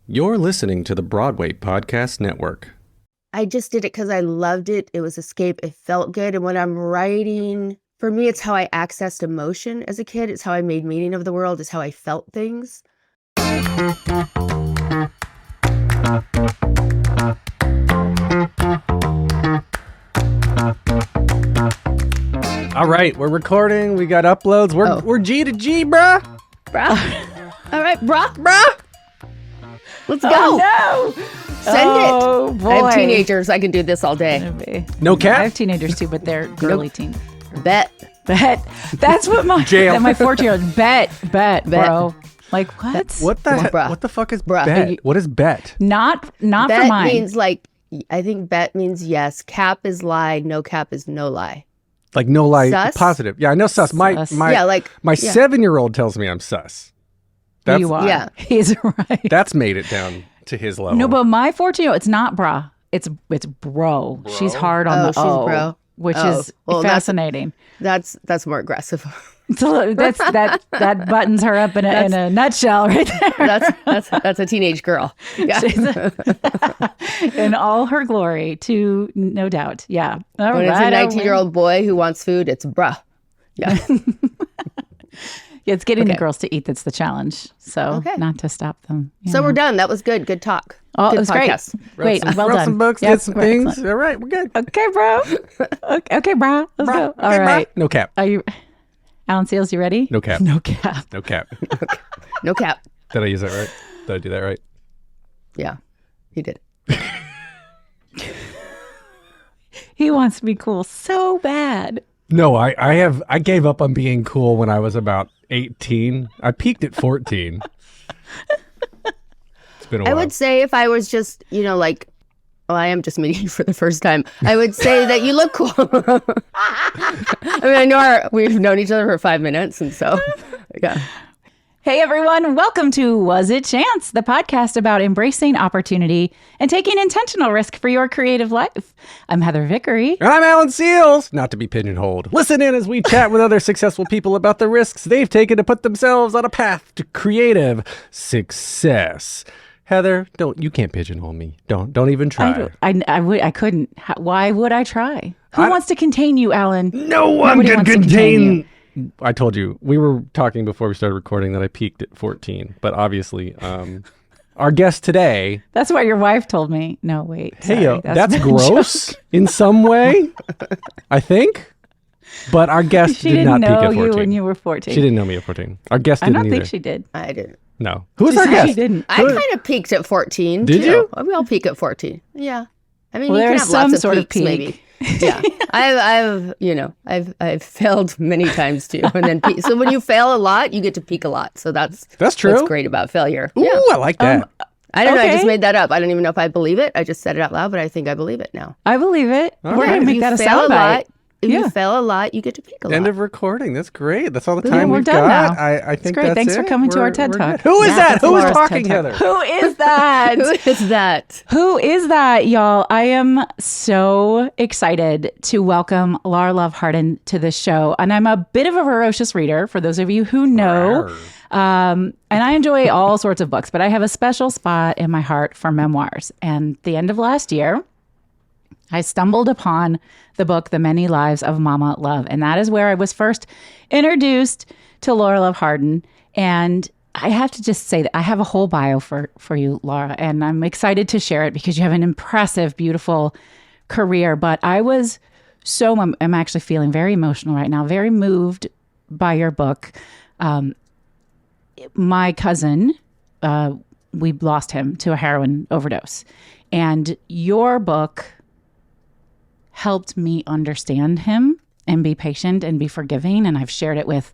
You're listening to the Broadway Podcast Network. I just did it because I loved it. It was escape. It felt good. And when I'm writing, for me, it's how I accessed emotion as a kid. It's how I made meaning of the world. It's how I felt things. All right, we're recording. We got uploads. We're G to G, bruh. All right, bruh. Let's go. Oh, no. Send it. Boy. I have teenagers. I can do this all day. No cap? I have teenagers too, but they're girly teen. Bet. That's what my 14-year-old bet, bro. Like what? What the fuck is bet? What is bet? Not Bet for mine. means I think bet means yes. Cap is lie. No cap is no lie. Like no lie, Sus? positive. Yeah, I know sus. My 7-year-old tells me I'm sus. You are. Yeah. He's right. That's made it down to his level. No, but my 14-year-old, it's not bra. It's bro. She's hard on the she's O, bro. which is fascinating. That's more aggressive. So that buttons her up in a nutshell right there. That's a teenage girl. Yeah. In all her glory, too, no doubt. Yeah. All When right, it's a 19-year-old boy who wants food, it's bruh. Yeah. Yeah, it's getting the girls to eat that's the challenge. So not to stop them. So we're done. That was good. Good talk. Oh, good it was podcast. Great. Well wrote done. some books, did some things. All right, we're good. Okay, bro. Okay, bro. Let's go. Okay, All right. No cap. Are you, Alan Seals, you ready? No cap. No cap. No cap. No cap. Did I use that right? Did I do that right? Yeah, he did. He wants to be cool so bad. No, I gave up on being cool when I was about 18. I peaked at 14. It's been a while. I would say if I was just, I am just meeting you for the first time. I would say that you look cool. I mean, we've known each other for 5 minutes, and so, yeah. Hey, everyone. Welcome to Was It Chance, the podcast about embracing opportunity and taking intentional risk for your creative life. I'm Heather Vickery. And I'm Alan Seals, not to be pigeonholed. Listen in as we chat with other successful people about the risks they've taken to put themselves on a path to creative success. Heather, you can't pigeonhole me. Don't even try. I couldn't. Why would I try? Who wants to contain you, Alan? No one can contain. I told you, we were talking before we started recording that I peaked at 14, but obviously, our guest today. That's what your wife told me. No, wait. Hey, that's gross in some way, I think. But our guest did not peak at 14. She didn't know you when you were 14. She didn't know me at 14. Our guest didn't either. I don't think she did. I didn't. No. Who was our guest? She didn't. I kind of peaked at 14. Did you? We all peak at 14. Yeah. I mean, well, you can have some lots sort of of peaks, peak. maybe. Yeah, I've failed many times too, and then so when you fail a lot, you get to peak a lot. So that's true. What's great about failure. Ooh, I like that. I don't know. I just made that up. I don't even know if I believe it. I just said it out loud, but I think I believe it now. I believe it. All We're right. gonna make that a soundbite. If you fail a lot, you get to peak a lot. End of recording. That's great. That's all the time we're we've done got. now. I think great. that's Thanks for coming to our TED Talk. Who is that? Who is Laura's talking, TED Talk. Heather? Who is that? Who is that? Who is that, y'all? I am so excited to welcome Lara Love Hardin to the show. And I'm a bit of a voracious reader, for those of you who know. And I enjoy all sorts of books, but I have a special spot in my heart for memoirs. And the end of last year, I stumbled upon the book, The Many Lives of Mama Love. And that is where I was first introduced to Lara Love Hardin. And I have to just say that I have a whole bio for you, Lara, and I'm excited to share it because you have an impressive, beautiful career. But I was I'm actually feeling very emotional right now, very moved by your book. My cousin, we lost him to a heroin overdose. And your book helped me understand him and be patient and be forgiving. And I've shared it with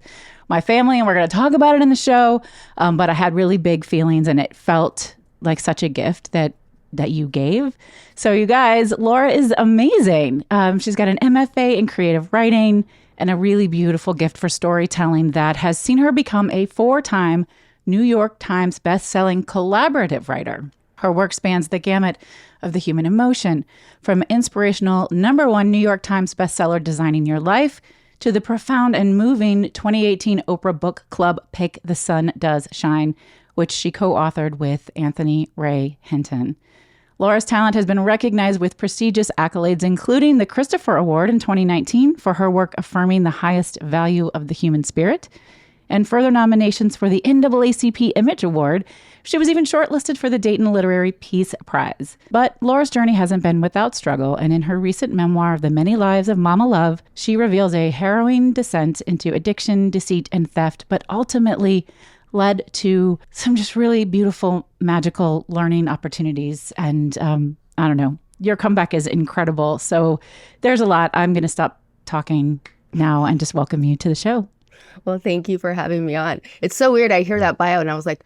my family, and we're going to talk about it in the show. But I had really big feelings, and it felt like such a gift that you gave. So you guys, Lara is amazing. She's got an MFA in creative writing and a really beautiful gift for storytelling that has seen her become a 4-time New York Times bestselling collaborative writer. Her work spans the gamut of the human emotion, from inspirational #1 New York Times bestseller Designing Your Life to the profound and moving 2018 Oprah Book Club pick The Sun Does Shine, which she co-authored with Anthony Ray Hinton. Laura's talent has been recognized with prestigious accolades, including the Christopher Award in 2019 for her work affirming the highest value of the human spirit, and further nominations for the NAACP Image Award. She was even shortlisted for the Dayton Literary Peace Prize. But Laura's journey hasn't been without struggle, and in her recent memoir, The Many Lives of Mama Love, she reveals a harrowing descent into addiction, deceit, and theft, but ultimately led to some just really beautiful, magical learning opportunities. And I don't know, your comeback is incredible. So there's a lot. I'm going to stop talking now and just welcome you to the show. Well, thank you for having me on. It's so weird. I hear that bio and I was like,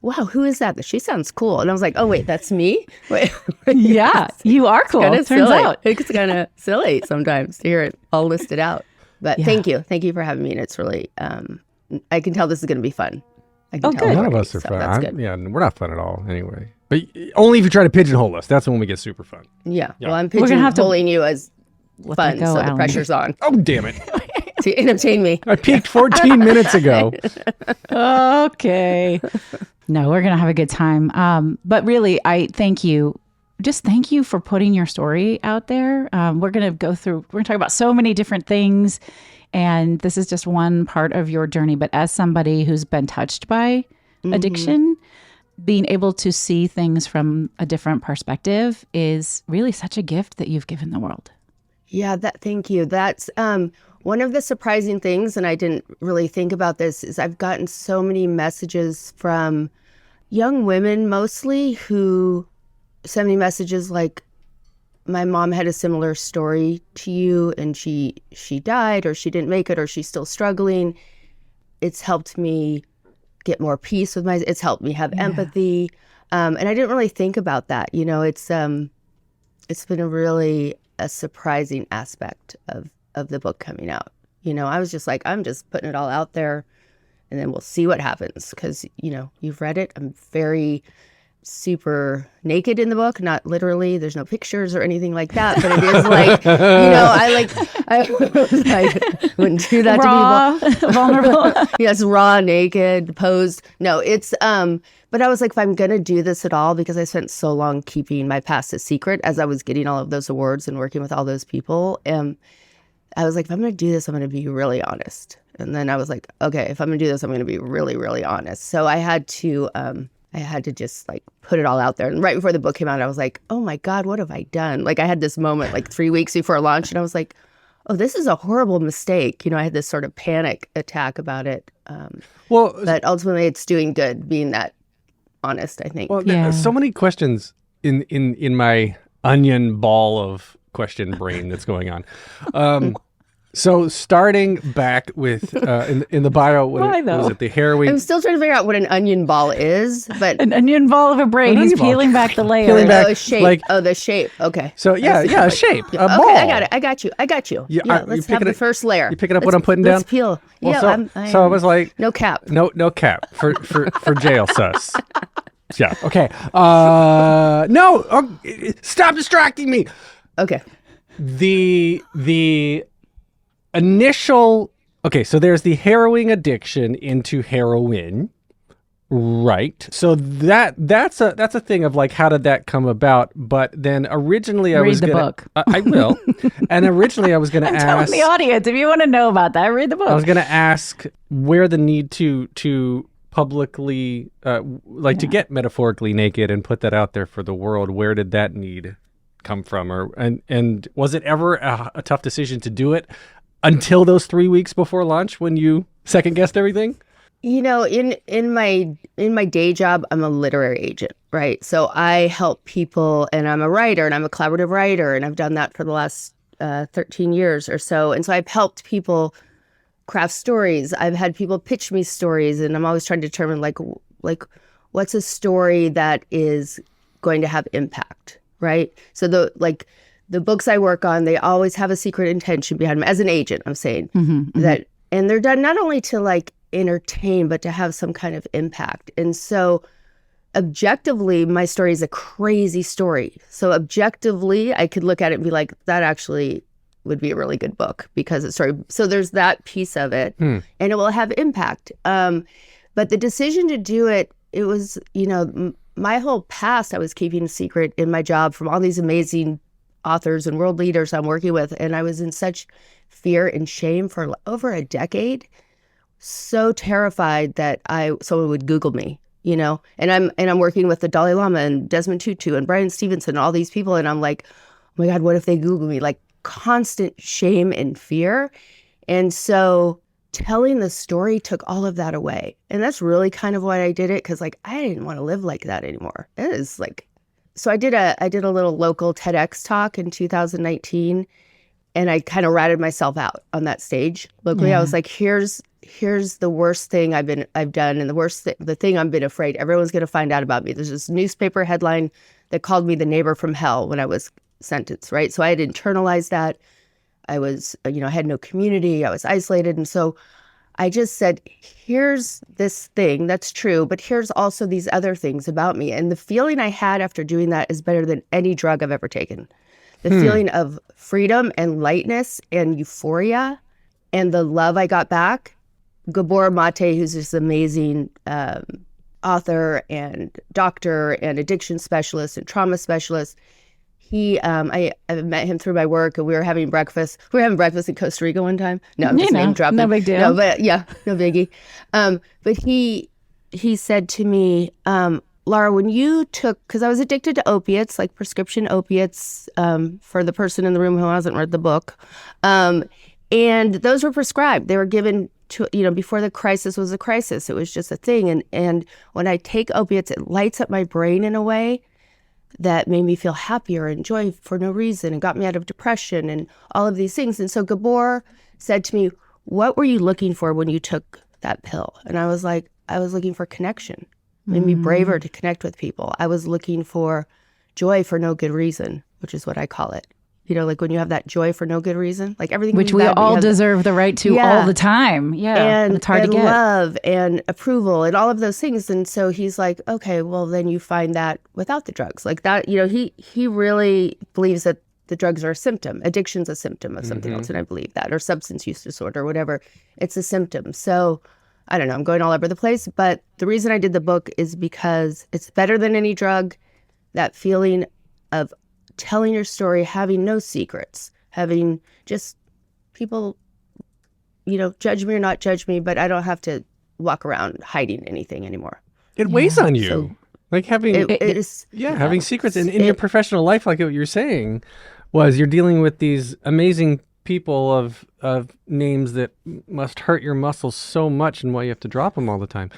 wow, who is that? She sounds cool. And I was like, oh, wait, that's me? Wait. Yeah, you are cool. Turns silly. out. It's kind of silly sometimes to hear it all listed out. But Thank you. Thank you for having me. And it's really, I can tell this is going to be fun. Good. None of us are fun. Yeah, we're not fun at all anyway. But only if you try to pigeonhole us. That's when we get super fun. Yeah. Well, I'm pigeonholing you as fun, go, so Alan. the pressure's on. Oh, damn it. To entertain me. I peaked 14 minutes ago. Okay. No, we're going to have a good time. But really, I thank you. Just thank you for putting your story out there. We're going to talk about so many different things. And this is just one part of your journey. But as somebody who's been touched by addiction, being able to see things from a different perspective is really such a gift that you've given the world. Yeah, thank you. That's one of the surprising things, and I didn't really think about this, is I've gotten so many messages from young women mostly who send me messages like, my mom had a similar story to you and she died, or she didn't make it, or she's still struggling. It's helped me get more peace with it's helped me have empathy. And I didn't really think about that. You know, it's been a surprising aspect of the book coming out. You know, I was just like, I'm just putting it all out there and then we'll see what happens. Because, you know, you've read it. I'm very super naked in the book, not literally. There's no pictures or anything like that, but it is like, you know, I wouldn't do that raw, to people. Vulnerable. Yes, raw, naked, posed. No, it's but I was like, if I'm gonna do this at all, because I spent so long keeping my past a secret as I was getting all of those awards and working with all those people, I was like, if I'm gonna do this, I'm gonna be really honest. And then I was like, okay, if I'm gonna do this, I'm gonna be really, really honest. So I had to just like put it all out there. And right before the book came out, I was like, oh my God, what have I done? Like I had this moment like 3 weeks before launch and I was like, oh, this is a horrible mistake. You know, I had this sort of panic attack about it. But ultimately it's doing good being that honest, I think. Well, so many questions in my onion ball of question brain that's going on. So starting back with in the bio, was it the heroin? I'm still trying to figure out what an onion ball is, but an onion ball of a brain. He's peeling back the layer. The shape. The shape. Okay. So a shape, a ball. Okay, I got it. I got you. Let's have the first layer. You picking up what I'm putting down? Let's peel. Well, so I was like, no cap. No cap for jail sus. Yeah. Okay. No. Stop distracting me. Okay. The initial, so there's the harrowing addiction into heroin, right? So that's a thing of like, how did that come about? But then originally read the book. I will. And originally I was going to ask telling the audience, if you want to know about that, read the book. I was going to ask where the need to publicly, to get metaphorically naked and put that out there for the world. Where did that need come from? And was it ever a tough decision to do it until those 3 weeks before launch when you second guessed everything? You know, in my day job, I'm a literary agent, right? So I help people, and I'm a writer, and I'm a collaborative writer, and I've done that for the last 13 years or so. And so I've helped people craft stories. I've had people pitch me stories, and I'm always trying to determine like what's a story that is going to have impact, right? So the books I work on, they always have a secret intention behind them. As an agent, I'm saying that, and they're done not only to like entertain, but to have some kind of impact. And so objectively, my story is a crazy story. So objectively, I could look at it and be like, that actually would be a really good book because it's story. So there's that piece of it, and it will have impact. But the decision to do it it was, my whole past I was keeping a secret in my job from all these amazing authors and world leaders I'm working with. And I was in such fear and shame for over a decade, so terrified that someone would Google me, and I'm working with the Dalai Lama and Desmond Tutu and Brian Stevenson and all these people. And I'm like, oh my God, what if they Google me? Like constant shame and fear. And so telling the story took all of that away. And that's really kind of why I did it. Cause like, I didn't want to live like that anymore. It is like, so I did a little local TEDx talk in 2019, and I kind of ratted myself out on that stage locally. Yeah. I was like, here's the worst thing I've done, and the thing I've been afraid everyone's going to find out about me. There's this newspaper headline that called me the neighbor from hell when I was sentenced, right? So I had internalized that. I was, I had no community. I was isolated, and so I just said, here's this thing that's true, but here's also these other things about me. And the feeling I had after doing that is better than any drug I've ever taken. The feeling of freedom and lightness and euphoria and the love I got back. Gabor Mate, who's this amazing author and doctor and addiction specialist and trauma specialist, I met him through my work, and we were having breakfast. We were having breakfast in Costa Rica one time. No, I'm just name dropping. No big deal. No, but yeah, no biggie. But he said to me, Lara, when you took, because I was addicted to opiates, like prescription opiates, for the person in the room who hasn't read the book, and those were prescribed. They were given to, before the crisis was a crisis. It was just a thing. And when I take opiates, it lights up my brain in a way that made me feel happier and joy for no reason and got me out of depression and all of these things. And so Gabor said to me, what were you looking for when you took that pill? And I was like, I was looking for connection. It made me braver to connect with people. I was looking for joy for no good reason, which is what I call it. Like when you have that joy for no good reason, like everything. Which we all deserve the right to all the time. Yeah. And it's hard to get. Love and approval and all of those things. And so he's like, okay, well, then you find that without the drugs. Like that, he really believes that the drugs are a symptom. Addiction's a symptom of something else. And I believe that. Or substance use disorder, or whatever. It's a symptom. So I don't know, I'm going all over the place. But the reason I did the book is because it's better than any drug. That feeling of telling your story, having no secrets, having just people, judge me or not judge me, but I don't have to walk around hiding anything anymore. It weighs on you. So like having, having secrets in your professional life, like what you're saying, was you're dealing with these amazing people of names that must hurt your muscles so much, and why you have to drop them all the time.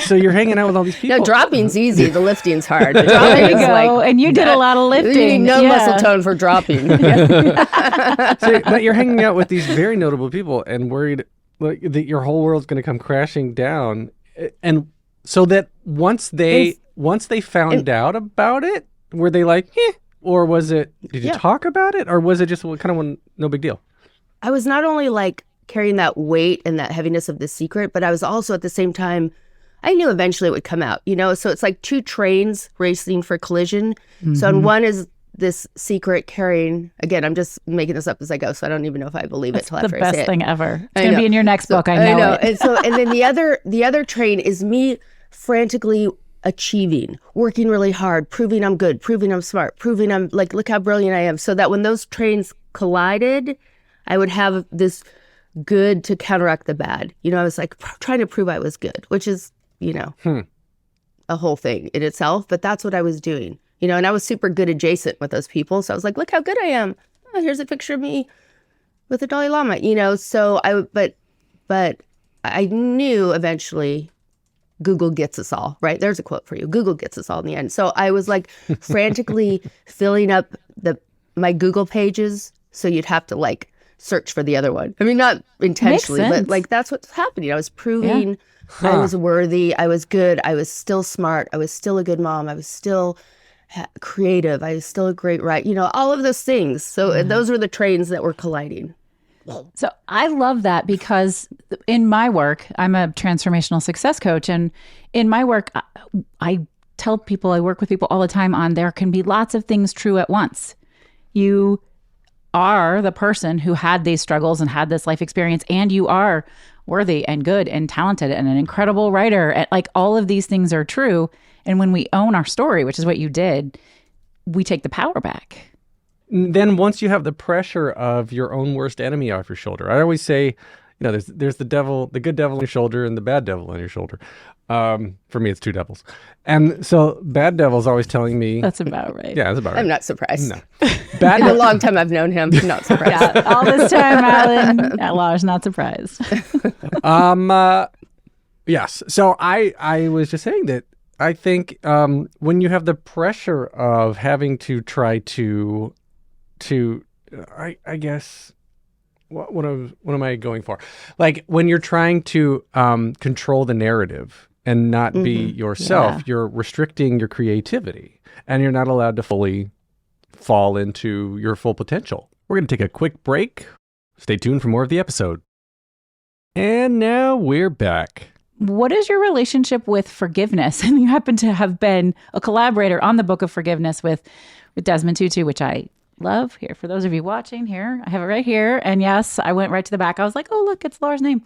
So you're hanging out with all these people. No, dropping's easy. The lifting's hard. The There you go. And you did a lot of lifting. You need no muscle tone for dropping. So, but you're hanging out with these very notable people and worried that your whole world's going to come crashing down. And so that once they found out about it, were they like, or was it, did you talk about it? Or was it just kind of no big deal? I was not only like carrying that weight and that heaviness of the secret, but I was also at the same time, I knew eventually it would come out, So it's like two trains racing for collision. So on one is this secret carrying, again, I'm just making this up as I go, so I don't even know if I believe it till after I say it. The best thing ever. It's going to be in your next book, I know it. And then the other train is me frantically achieving, working really hard, proving I'm good, proving I'm smart, proving I'm like, look how brilliant I am. So that when those trains collided, I would have this good to counteract the bad. I was like trying to prove I was good, which is, a whole thing in itself. But that's what I was doing, and I was super good adjacent with those people. So I was like, look how good I am. Oh, here's a picture of me with the Dalai Lama, so but I knew eventually Google gets us all, right? There's a quote for you. Google gets us all in the end. So I was like frantically filling up my Google pages. So you'd have to like search for the other one. I mean, not intentionally, but like that's what's happening. I was proving I was worthy. I was good. I was still smart. I was still a good mom. I was still creative. I was still a great writer. All of those things. So those were the trains that were colliding. So I love that because in my work, I'm a transformational success coach. And in my work, I tell people, I work with people all the time on there can be lots of things true at once. You are the person who had these struggles and had this life experience, and you are worthy and good and talented and an incredible writer. And like all of these things are true. And when we own our story, which is what you did, we take the power back. Then once you have the pressure of your own worst enemy off your shoulder, I always say, there's the devil, the good devil on your shoulder and the bad devil on your shoulder. For me, it's two devils. And so bad devil's always telling me. That's about right. Yeah, that's about right. I'm not surprised. No. Bad In the long time I've known him, I'm not surprised. Yeah, all this time, Alan, Lara's not surprised. Yes. So I was just saying that I think when you have the pressure of having to try to I guess what am I going for? Like when you're trying to control the narrative and not be yourself, you're restricting your creativity and you're not allowed to fully fall into your full potential. We're going to take a quick break. Stay tuned for more of the episode. And now we're back. What is your relationship with forgiveness? And you happen to have been a collaborator on the Book of Forgiveness with Desmond Tutu, which I love. Here, for those of you watching here, I have it right here. And yes, I went right to the back. I was like, oh, look, it's Lara's name.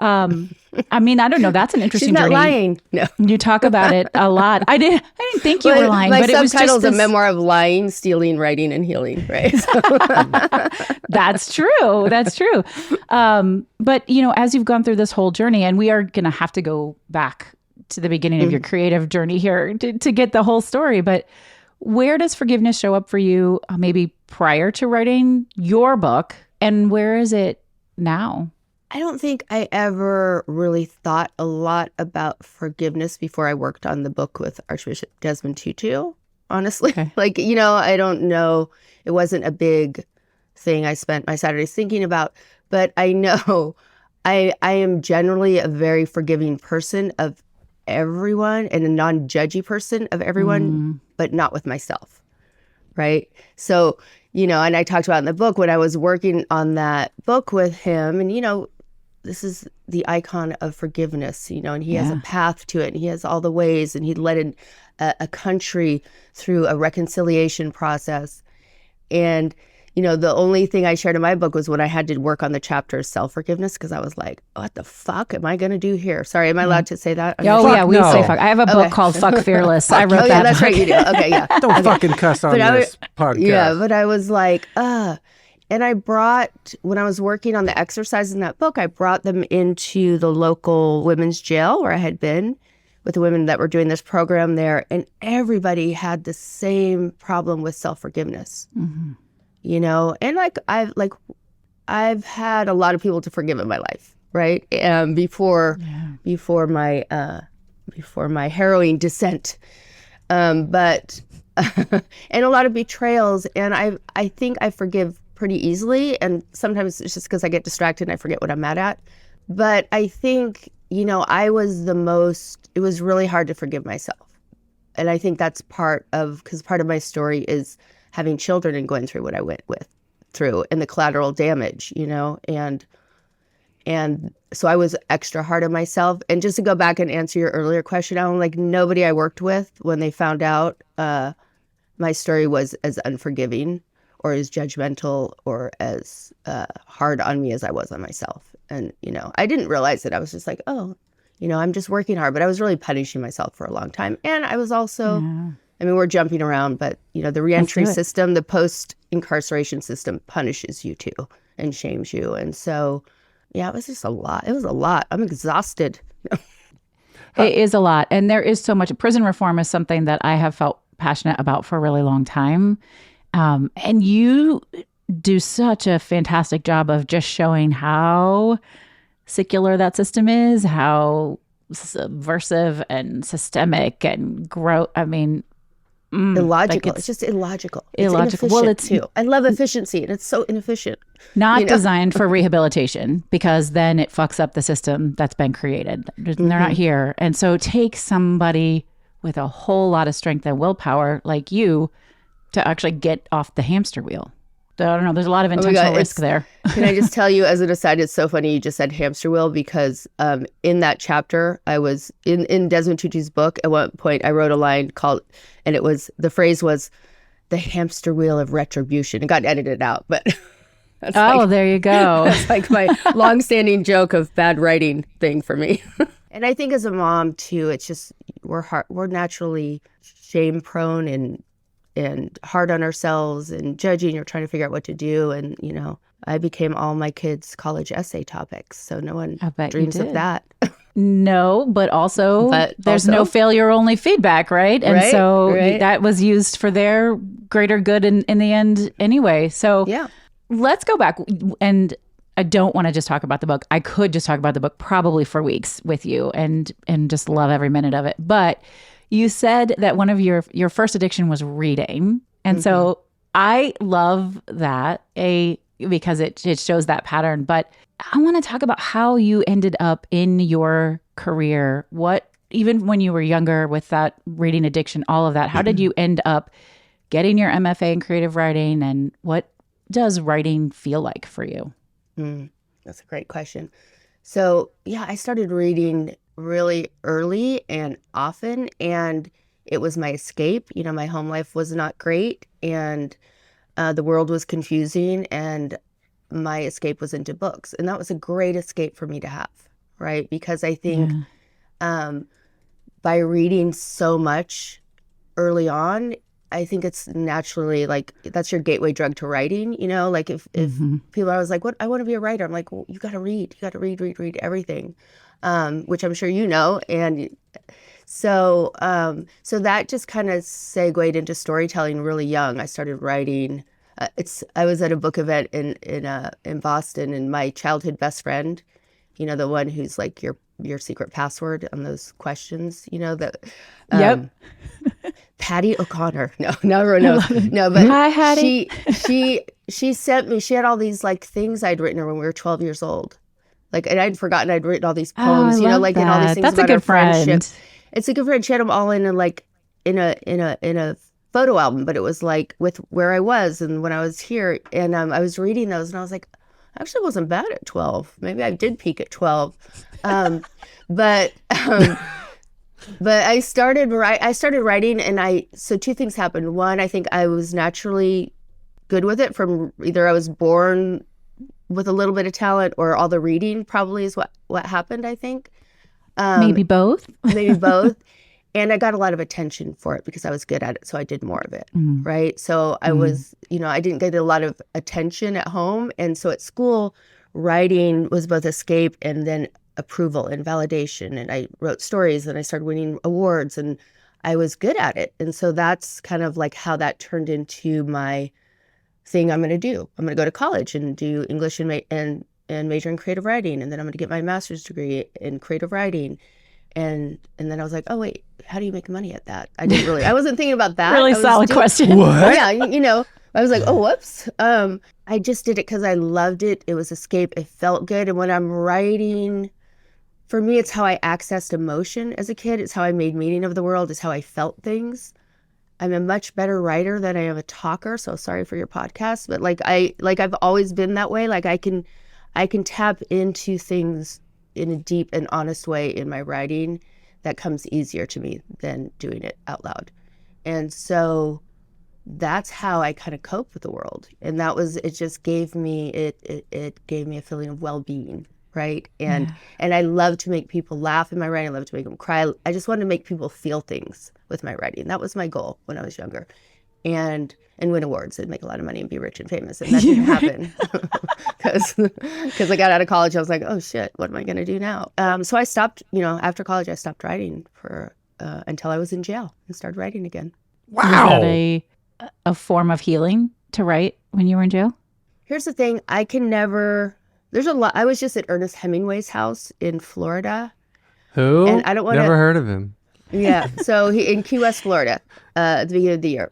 I mean, I don't know. That's an interesting She's not journey. Lying. No. You talk about it a lot. I didn't think you were lying, my but it was just subtitle's this... a memoir of lying, stealing, writing, and healing, right? That's true. That's true. But, as you've gone through this whole journey, and we are going to have to go back to the beginning of your creative journey here to get the whole story. But where does forgiveness show up for you, maybe prior to writing your book, and where is it now? I don't think I ever really thought a lot about forgiveness before I worked on the book with Archbishop Desmond Tutu, honestly. Okay. I don't know. It wasn't a big thing I spent my Saturdays thinking about, but I know I am generally a very forgiving person of everyone and a non-judgy person of everyone, but not with myself, right? So, and I talked about in the book when I was working on that book with him, and, this is the icon of forgiveness, and he has a path to it, and he has all the ways, and he led a country through a reconciliation process. And, the only thing I shared in my book was when I had to work on the chapter of self-forgiveness, because I was like, what the fuck am I going to do here? Sorry, am I allowed to say that? Oh, yeah, we no. say fuck. I have a book called Fuck Fearless. I wrote that. Yeah, that's right, you do. Okay, yeah. Don't fucking cuss on this podcast. Yeah, but I was like, and I brought, when I was working on the exercises in that book, I brought them into the local women's jail where I had been with the women that were doing this program there. And everybody had the same problem with self-forgiveness, and I've had a lot of people to forgive in my life, right? Before my heroin descent. But, and a lot of betrayals. And I think I forgive pretty easily, and sometimes it's just because I get distracted and I forget what I'm mad at. But I think, it was really hard to forgive myself. And I think that's because part of my story is having children and going through what I went through and the collateral damage, and so I was extra hard on myself. And just to go back and answer your earlier question, nobody I worked with, when they found out my story was as unforgiving or as judgmental or as hard on me as I was on myself. And, I didn't realize it. I was just like, oh, I'm just working hard. But I was really punishing myself for a long time. And I was also, we're jumping around, but, the reentry system, the post-incarceration system punishes you too and shames you. And so, it was just a lot. It was a lot. I'm exhausted. It is a lot. And there is so much. Prison reform is something that I have felt passionate about for a really long time. And you do such a fantastic job of just showing how secular that system is, how subversive and systemic and illogical. It's just illogical. Illogical. Well, it's too. I love efficiency, and it's so inefficient. Not designed for rehabilitation, because then it fucks up the system that's been created. They're not here. And so take somebody with a whole lot of strength and willpower like you to actually get off the hamster wheel. I don't know. There's a lot of intentional risk there. Can I just tell you, as an aside, it's so funny you just said hamster wheel, because in that chapter, I was in Desmond Tutu's book. At one point, I wrote a line and the phrase was the hamster wheel of retribution. It got edited out, but That's Oh, there you go. that's like my longstanding joke of bad writing thing for me. And I think as a mom too, it's just we're naturally shame prone and hard on ourselves and judging or trying to figure out what to do. And I became all my kids' college essay topics, so no one I bet dreams you of did. that. No, but also there's no also- failure, only feedback, right? And Right, so right. that was used for their greater good in the end anyway. So Yeah. let's go back. And I don't want to just talk about the book. I could just talk about the book probably for weeks with you and just love every minute of it. But you said that one of your first addiction was reading. And so I love that, because it shows that pattern. But I want to talk about how you ended up in your career. Even when you were younger with that reading addiction, all of that, how did you end up getting your MFA in creative writing? And what does writing feel like for you? That's a great question. So, yeah, I started reading really early and often, and it was my escape. My home life was not great, and the world was confusing, and my escape was into books. And that was a great escape for me to have, right? Because I think by reading so much early on, I think it's naturally like that's your gateway drug to writing. Like if people are always like, "What? I want to be a writer." I'm like, "Well, you got to read. You got to read everything," which I'm sure you know. And so that just kind of segued into storytelling really young. I started writing. I was at a book event in Boston, and my childhood best friend, the one who's like your secret password on those questions, that. Yep. Patty O'Connor. No, everyone knows. No, but Hi, Hattie. she sent me. She had all these like things I'd written her when we were 12 years old, and I'd forgotten I'd written all these poems. I love and all these that. things That's a about good our friendship. friend. It's a good friend. She had them all in a photo album, but it was like with where I was and when I was here, and I was reading those, and I was like, I actually wasn't bad at 12. Maybe I did peak at 12, but. But I started writing, and so two things happened. One, I think I was naturally good with it from either I was born with a little bit of talent or all the reading probably is what happened, I think. Maybe both. Maybe both. And I got a lot of attention for it because I was good at it. So I did more of it. Right. So I was, I didn't get a lot of attention at home. And so at school, writing was both escape and then approval and validation. And I wrote stories and I started winning awards and I was good at it. And so that's kind of like how that turned into my thing I'm going to do. I'm going to go to college and do English and major in creative writing. And then I'm going to get my master's degree in creative writing. And then I was like, oh, wait, how do you make money at that? I wasn't thinking about that. Really solid question. What? Yeah, I was like, oh, whoops. I just did it because I loved it. It was escape. It felt good. And when I'm writing, for me, it's how I accessed emotion as a kid. It's how I made meaning of the world. It's how I felt things. I'm a much better writer than I am a talker. So sorry for your podcast, but I've always been that way. Like I can tap into things in a deep and honest way in my writing that comes easier to me than doing it out loud. And so that's how I kind of cope with the world. And it just gave me, it gave me a feeling of well-being. Right. And I love to make people laugh in my writing. I love to make them cry. I just wanted to make people feel things with my writing. That was my goal when I was younger. And win awards and make a lot of money and be rich and famous. And that didn't happen because I got out of college. I was like, oh, shit, what am I going to do now? So I stopped, after college, I stopped writing until I was in jail and started writing again. Wow. Was that a form of healing to write when you were in jail? Here's the thing. There's a lot. I was just at Ernest Hemingway's house in Florida. Who? And I don't want to. Never heard of him. Yeah. So in Key West, Florida, at the beginning of the year.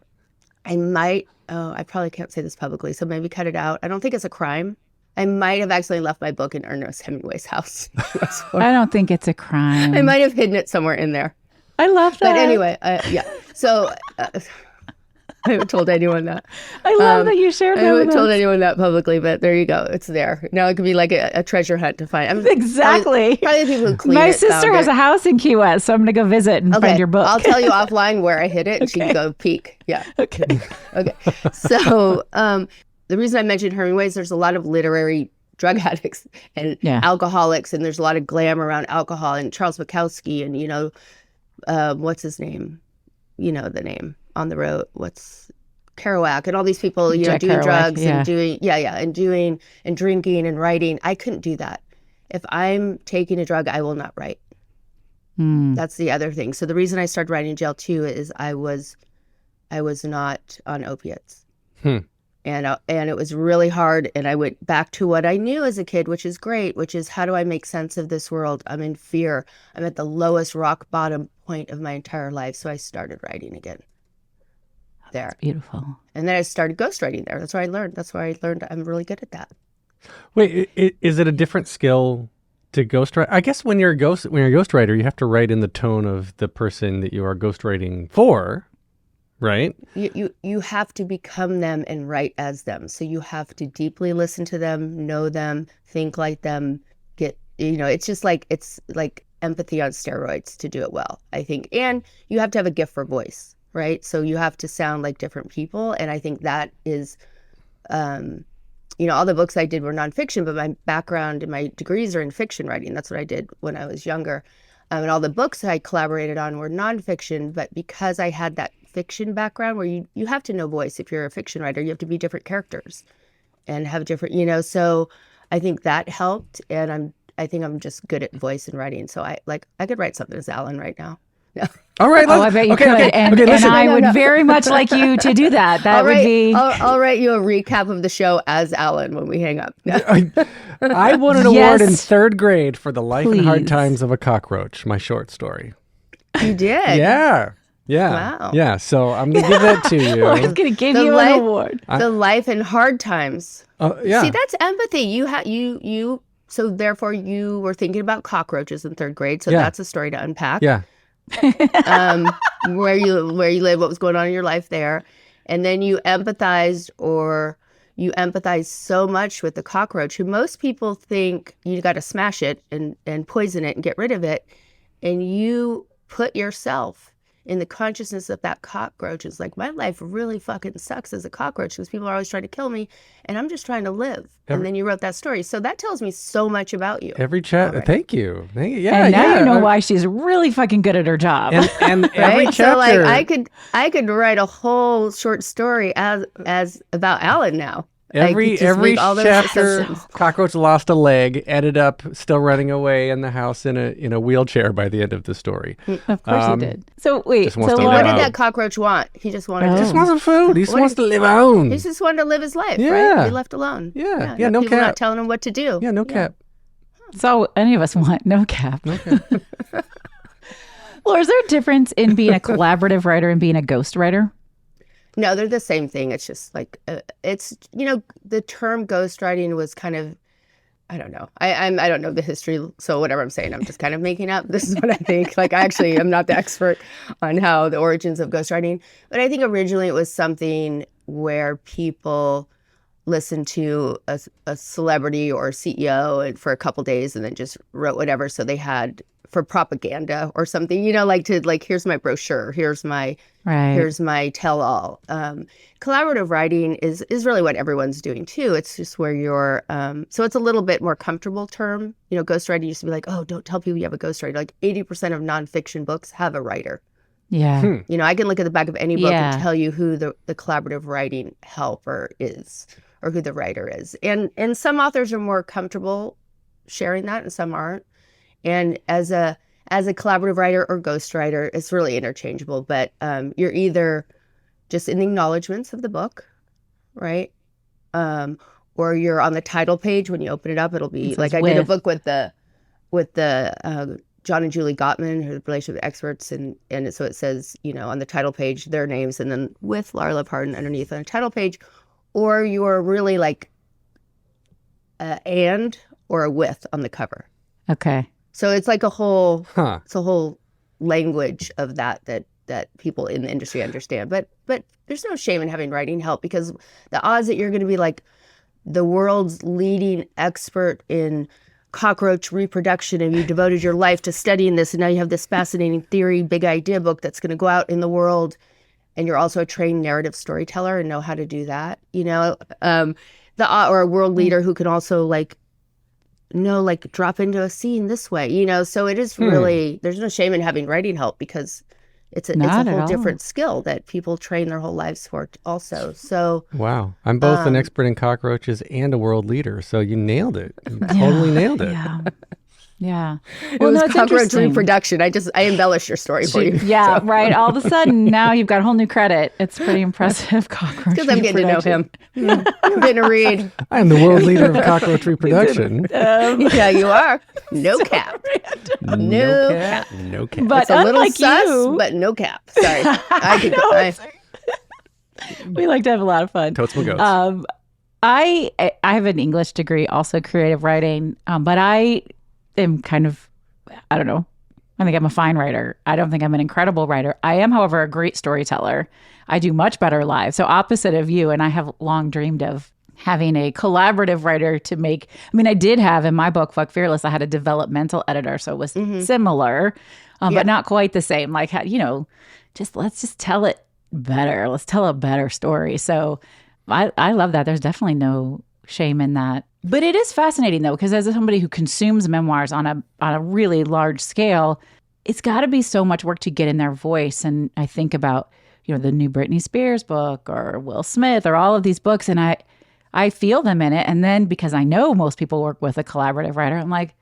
I probably can't say this publicly, so maybe cut it out. I don't think it's a crime. I might have accidentally left my book in Ernest Hemingway's house. I don't think it's a crime. I might have hidden it somewhere in there. I love that. But anyway, yeah. So I haven't told anyone that. I love that you shared that. I haven't with told us. anyone that publicly, but there you go. It's there. Now it could be like a treasure hunt to find. Exactly. Probably the people who clean My it sister found has it. a house in Key West, so I'm going to go visit and find your book. I'll tell you offline where I hid it, and she can go peek. Yeah. Okay. Okay. So, the reason I mentioned Hemingway is there's a lot of literary drug addicts and alcoholics, and there's a lot of glam around alcohol, and Charles Bukowski, and what's his name? You know the name on the road. What's Kerouac and all these people, Jack doing Kerouac, drugs yeah. and doing and drinking and writing. I couldn't do that. If I'm taking a drug, I will not write. That's the other thing. So the reason I started writing in jail too is I was not on opiates. And it was really hard. And I went back to what I knew as a kid, which is great, which is how do I make sense of this world? I'm in fear. I'm at the lowest rock bottom point of my entire life. So I started writing again there. That's beautiful. And then I started ghostwriting there. That's where I learned. That's where I learned I'm really good at that. Wait, is it a different skill to ghostwrite? I guess when you're a ghostwriter, you have to write in the tone of the person that you are ghostwriting for, right? You have to become them and write as them. So you have to deeply listen to them, know them, think like them, it's like empathy on steroids to do it well, I think. And you have to have a gift for voice, right? So you have to sound like different people. And I think that is, all the books I did were nonfiction, but my background and my degrees are in fiction writing. That's what I did when I was younger. And all the books I collaborated on were nonfiction, but because I had that fiction background where you have to know voice if you're a fiction writer, you have to be different characters and have different, so I think that helped. And I think I'm just good at voice and writing. So I could write something as Alan right now. No. All right. I bet you could. And I would very much like you to do that. That would be... I'll write you a recap of the show as Alan when we hang up. No. I won an award in 3rd grade for The Life and Hard Please. Times of a Cockroach, my short story. You did? Yeah. Wow. Yeah. So I'm going to give that to you. I was going to give you an award. The life and hard times. Yeah. See, that's empathy. You. So therefore, you were thinking about cockroaches in 3rd grade. So that's a story to unpack. Yeah. Where you live, what was going on in your life there, and then you empathized so much with the cockroach, who most people think you got to smash it and poison it and get rid of it, and you put yourself in the consciousness of that cockroach. Is like, my life really fucking sucks as a cockroach because people are always trying to kill me, and I'm just trying to live. And then you wrote that story, so that tells me so much about you. Every chat. Right. Thank you. Yeah. And now you know why she's really fucking good at her job. And every Right? chapter. So I could write a whole short story as about Alan now. Every chapter, cockroach lost a leg, ended up still running away in the house in a wheelchair by the end of the story. Of course he did. So wait, just wants to What live did out. that cockroach want? He just wanted He just wants some food. He just wants to live on. He just wanted to live his life, Yeah. right? Be left alone. Yeah, no no people cap. not telling him what to do. Yeah, no cap. So any of us want no cap. Laura, is there a difference in being a collaborative writer and being a ghostwriter? No, they're the same thing. It's just like it's the term ghostwriting was kind of, I don't know. I don't know the history, so whatever I'm saying, I'm just kind of making up. This is what I think. Like, actually, I'm not the expert on how the origins of ghostwriting, but I think originally it was something where people listened to a celebrity or a CEO and for a couple days and then just wrote whatever. So they had for propaganda or something, here's my brochure, here's my tell-all. Collaborative writing is really what everyone's doing too. It's just where you're, so it's a little bit more comfortable term. Ghostwriting used to be like, oh, don't tell people you have a ghostwriter. Like 80% of nonfiction books have a writer. Yeah. I can look at the back of any book and tell you who the collaborative writing helper is or who the writer is. And some authors are more comfortable sharing that and some aren't. And as a collaborative writer or ghostwriter, it's really interchangeable, but you're either just in the acknowledgments of the book, right? Or you're on the title page. When you open it up, it'll be like I did a book with the John and Julie Gottman, who are the relationship experts, and so it says, on the title page, their names, and then with Lara Love Hardin underneath on the title page, or you're really like and or a with on the cover. Okay. So it's like it's a whole language of that people in the industry understand. But there's no shame in having writing help, because the odds that you're going to be like the world's leading expert in cockroach reproduction and you devoted your life to studying this and now you have this fascinating theory, big idea book that's going to go out in the world and you're also a trained narrative storyteller and know how to do that, or a world leader who can also drop into a scene this way, so it is really, there's no shame in having writing help because it's a whole different skill that people train their whole lives for also. So wow, I'm both an expert in cockroaches and a world leader, so you nailed it. You totally nailed it. Yeah. It was cockroach reproduction. I embellished your story for you. Yeah, right. All of a sudden, now you've got a whole new credit. It's pretty impressive, cockroach because I'm getting to know him. I'm getting to read. I am the world leader of cockroach reproduction. Yeah, you are. No cap. No cap. No cap. But it's a little unlike sus, you, but no cap. Sorry. We like to have a lot of fun. Totes my goats. I have an English degree, also creative writing, but I am kind of, I don't know. I think I'm a fine writer. I don't think I'm an incredible writer. I am, however, a great storyteller. I do much better live. So opposite of you, and I have long dreamed of having a collaborative writer to make, I did have in my book, Fuck Fearless, I had a developmental editor. So it was similar, but not quite the same. Like, let's just tell it better. Let's tell a better story. So I love that. There's definitely no shame in that. But it is fascinating, though, because as somebody who consumes memoirs on a really large scale, it's got to be so much work to get in their voice. And I think about, the new Britney Spears book or Will Smith or all of these books, and I feel them in it. And then because I know most people work with a collaborative writer, I'm like,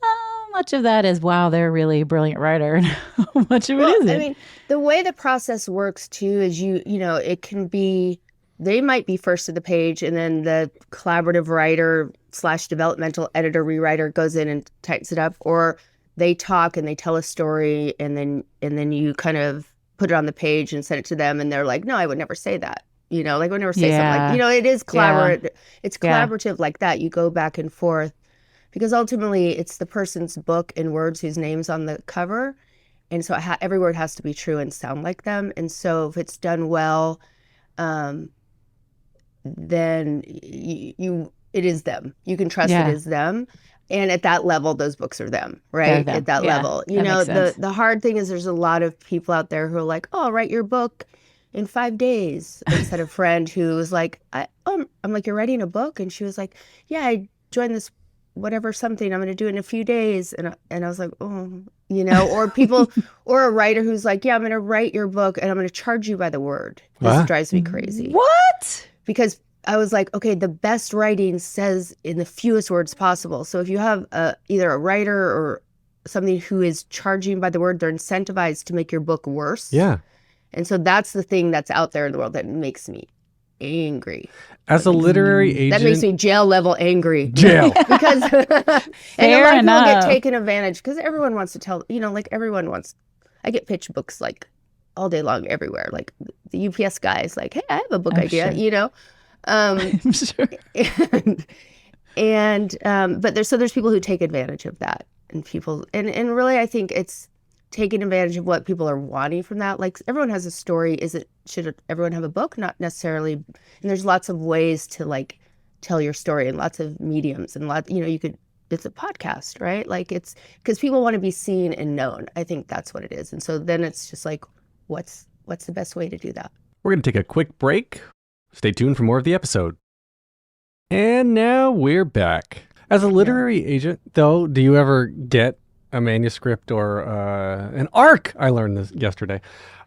how much of that is, wow, they're really a brilliant writer, and how much of it isn't? The way the process works, too, is it can be, they might be first to the page, and then the collaborative writer / developmental editor rewriter goes in and tightens it up, or they talk and they tell a story, and then you kind of put it on the page and send it to them, and they're like, no, I would never say that. I would never say something like, it is collaborative. It's collaborative like that. You go back and forth because ultimately it's the person's book and words whose name's on the cover, and so every word has to be true and sound like them. And so if it's done well, then it is them. You can trust it is them. And at that level, those books are them, right? At that level. The hard thing is there's a lot of people out there who are like, oh, I'll write your book in 5 days. I just had a friend who was like, I'm like, you're writing a book? And she was like, yeah, I joined this whatever something. I'm going to do it in a few days. And I was like, oh, or people, or a writer who's like, yeah, I'm going to write your book and I'm going to charge you by the word. This drives me crazy. What? Because I was like, okay, the best writing says in the fewest words possible. So if you have either a writer or somebody who is charging by the word, they're incentivized to make your book worse. Yeah. And so that's the thing that's out there in the world that makes me angry. As a literary agent. That makes me jail level angry. Jail. Because and a lot of people get taken advantage because everyone wants to tell, everyone wants, I get pitched books like all day long everywhere. Like the UPS guy is like, hey, I have a book idea, Sure. I'm sure. But there's people who take advantage of that, and people and really I think it's taking advantage of what people are wanting from that. Like everyone has a story. Should everyone have a book? Not necessarily. And there's lots of ways to tell your story and lots of mediums and it's a podcast, right? Like it's because people want to be seen and known. I think that's what it is. And so then it's just like, what's the best way to do that? We're going to take a quick break. Stay tuned for more of the episode. And now we're back. As a literary agent, though, do you ever get a manuscript or an arc? I learned this yesterday.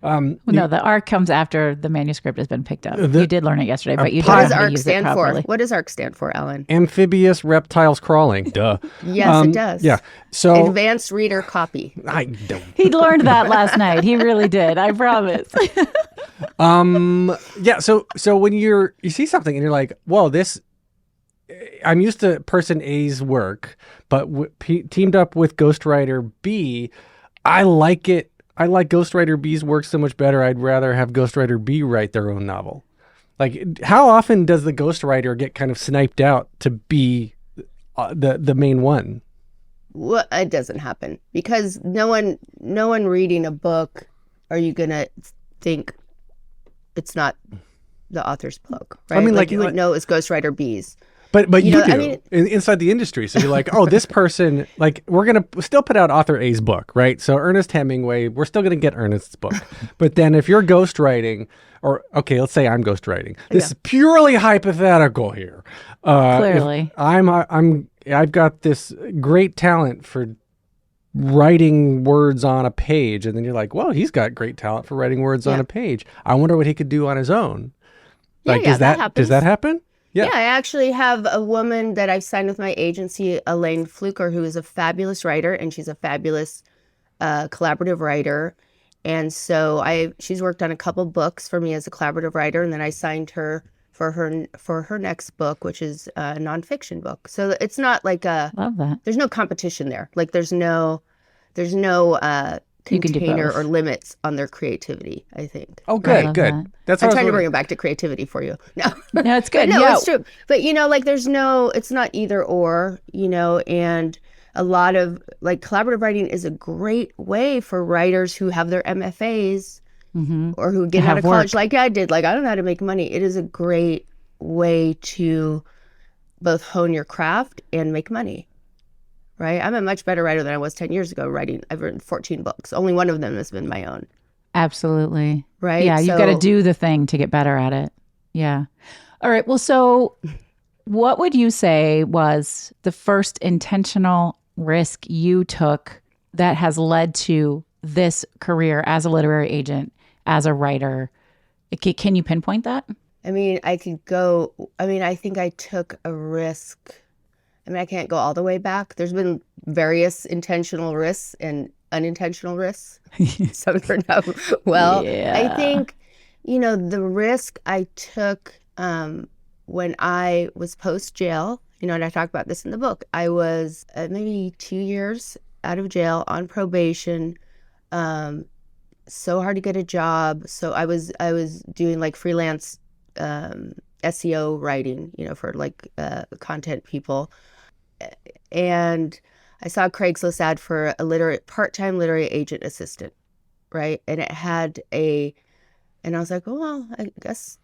No, the arc comes after the manuscript has been picked up. You did learn it yesterday, but you what don't does know how to arc use stand it properly. for? What does arc stand for, Ellen? Amphibious reptiles crawling. Duh. Yes, it does. Yeah. So advanced reader copy. I don't. He learned that last night. He really did. I promise. Yeah. So when you see something and you're like, whoa, this. I'm used to person A's work, but teamed up with ghostwriter B, I like it. I like ghostwriter B's work so much better. I'd rather have ghostwriter B write their own novel. Like, how often does the ghostwriter get kind of sniped out to be the main one? Well, it doesn't happen because no one reading a book are you gonna think it's not the author's book, right? You would know it's ghostwriter B's. But you know, do I mean, inside the industry. So you're like, oh, this person, like, we're going to still put out author A's book, right? So Ernest Hemingway, we're still going to get Ernest's book. But then if you're ghostwriting, or okay, let's say I'm ghostwriting. This is purely hypothetical here. Clearly. I've got this great talent for writing words on a page, and then you're like, well, he's got great talent for writing words on a page. I wonder what he could do on his own. Like, does that happen? Yeah, I actually have a woman that I've signed with my agency, Elaine Fluker, who is a fabulous writer, and she's a fabulous collaborative writer. And so she's worked on a couple books for me as a collaborative writer, and then I signed her for her next book, which is a nonfiction book. So it's not like Love that. there's no competition there. Like there's no container or limits on their creativity, I think. Oh, good. That's I'm trying to bring it back to creativity for you. No, it's good. No, it's true. But, like it's not either or, and a lot of like collaborative writing is a great way for writers who have their MFAs or who get out of college like I did. Like, I don't know how to make money. It is a great way to both hone your craft and make money. Right? I'm a much better writer than I was 10 years ago writing. I've written 14 books. Only one of them has been my own. Absolutely. Right? Yeah, you've got to do the thing to get better at it. Yeah. All right. Well, so what would you say was the first intentional risk you took that has led to this career as a literary agent, as a writer? Can you pinpoint that? I think I took a risk. I can't go all the way back. There's been various intentional risks and unintentional risks. Some turned out well. Yeah. I think, the risk I took when I was post-jail, and I talk about this in the book, I was maybe 2 years out of jail on probation. So hard to get a job. So I was doing like freelance SEO writing, for like content people. And I saw a Craigslist ad for a part-time literary agent assistant, right? And it had and I was like, oh, well, I guess,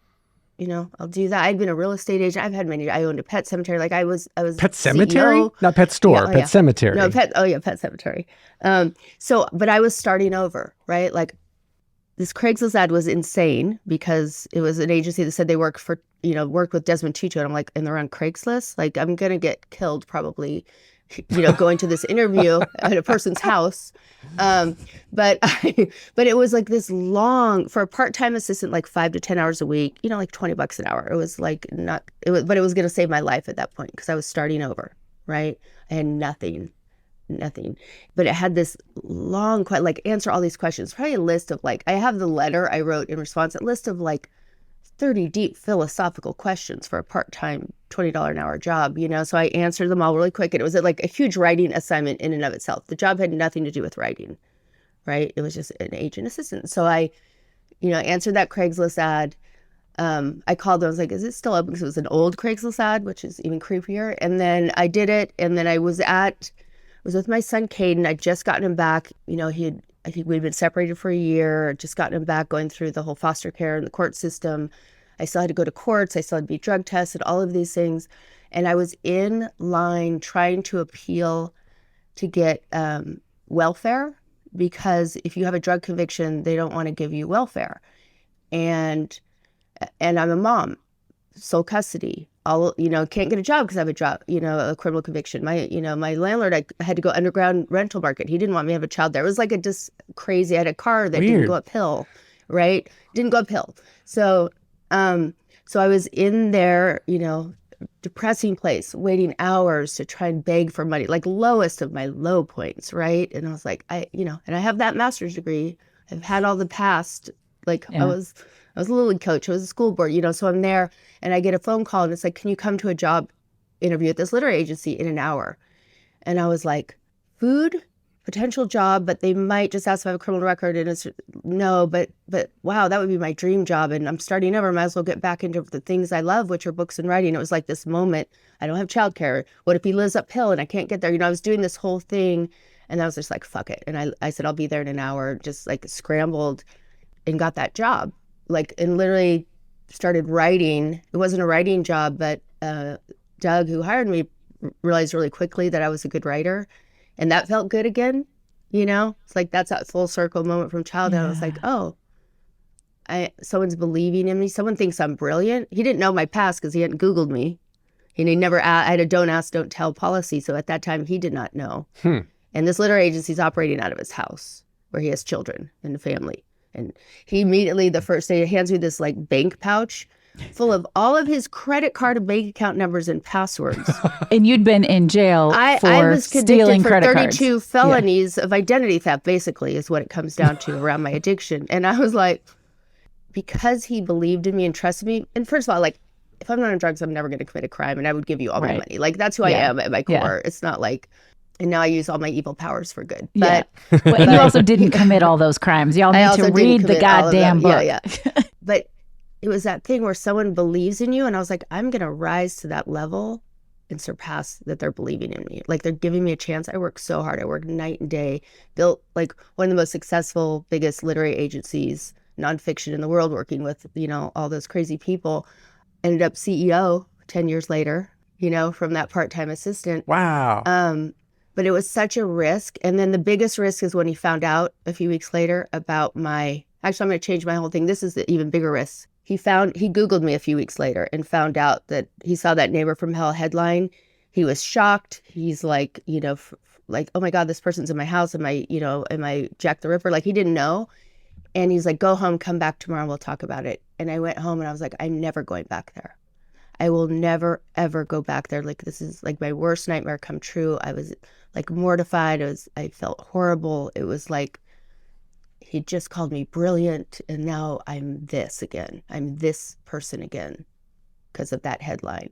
I'll do that. I'd been a real estate agent. I owned a pet cemetery. Like I was Pet cemetery? CEO. Not pet store, pet cemetery. No, pet cemetery. But I was starting over, right? Like this Craigslist ad was insane because it was an agency that said they worked with Desmond Tutu. And I'm like, and they're on Craigslist? Like, I'm going to get killed probably, going to this interview at a person's house. But it was like this long, for a part-time assistant, like 5 to 10 hours a week, like $20 an hour. It was like but it was going to save my life at that point because I was starting over, right? I had nothing. But it had this long, like answer all these questions, probably a list of like, I have the letter I wrote in response, a list of like 30 deep philosophical questions for a part-time $20 an hour job, So I answered them all really quick. And it was like a huge writing assignment in and of itself. The job had nothing to do with writing, right? It was just an agent assistant. So I, answered that Craigslist ad. I called them. I was like, is it still open? Because it was an old Craigslist ad, which is even creepier. And then I did it. And then I was with my son, Caden. I'd just gotten him back. I think we'd been separated for a year, just gotten him back, going through the whole foster care and the court system. I still had to go to courts. I still had to be drug tested, all of these things. And I was in line trying to appeal to get welfare, because if you have a drug conviction, they don't want to give you welfare. And I'm a mom, sole custody. Can't get a job because I have a criminal conviction. My landlord, I had to go underground rental market. He didn't want me to have a child there. It was like just crazy. I had a car that didn't go uphill, right? Didn't go uphill. So I was in there, depressing place, waiting hours to try and beg for money, like lowest of my low points, right? And I was like, and I have that master's degree. I've had all the past, like I was a little league coach. I was a school board, so I'm there and I get a phone call and it's like, can you come to a job interview at this literary agency in an hour? And I was like, food, potential job, but they might just ask if I have a criminal record. And it's no, but wow, that would be my dream job. And I'm starting over. Might as well get back into the things I love, which are books and writing. It was like this moment. I don't have childcare. What if he lives uphill and I can't get there? I was doing this whole thing and I was just like, fuck it. And I said, I'll be there in an hour, just like scrambled and got that job. Like, and literally started writing. It wasn't a writing job, but Doug, who hired me, realized really quickly that I was a good writer. And that felt good again. You know, it's like that's that full circle moment from childhood. I was like, oh, someone's believing in me. Someone thinks I'm brilliant. He didn't know my past because he hadn't Googled me. And he never, I had a don't ask, don't tell policy. So at that time, he did not know. And this literary agency is operating out of his house where he has children and a family. And he immediately, the first day, hands me this like bank pouch full of all of his credit card and bank account numbers and passwords. And you'd been in jail for I was stealing convicted for credit 32 cards. felonies of identity theft, basically, is what it comes down to around my addiction. And I was like, because he believed in me and trusted me. And first of all, like, if I'm not on drugs, I'm never going to commit a crime, and I would give you all my money. Like, that's who I am at my core. It's not like, and now I use all my evil powers for good. But, but you also didn't commit all those crimes. Y'all need to read the goddamn book. But it was that thing where someone believes in you, and I was like, I'm going to rise to that level and surpass that they're believing in me. Like, they're giving me a chance. I worked so hard. I worked night and day, built like one of the most successful, biggest literary agencies, nonfiction in the world, working with, you know, all those crazy people. Ended up CEO 10 years later, you know, from that part-time assistant. Wow. But it was such a risk. And then the biggest risk is when he found out a few weeks later about actually, I'm going to change my whole thing. This is the even bigger risk. He Googled me a few weeks later and found out that he saw that Neighbor from Hell headline. He was shocked. He's like, you know, like, oh my God, this person's in my house. Am I Jack the Ripper? Like, he didn't know. And he's like, go home, come back tomorrow, and we'll talk about it. And I went home and I was like, I'm never going back there. I will never, ever go back there. Like, this is like my worst nightmare come true. I was like mortified. I felt horrible. It was like, he just called me brilliant, and now I'm this again. I'm this person again because of that headline.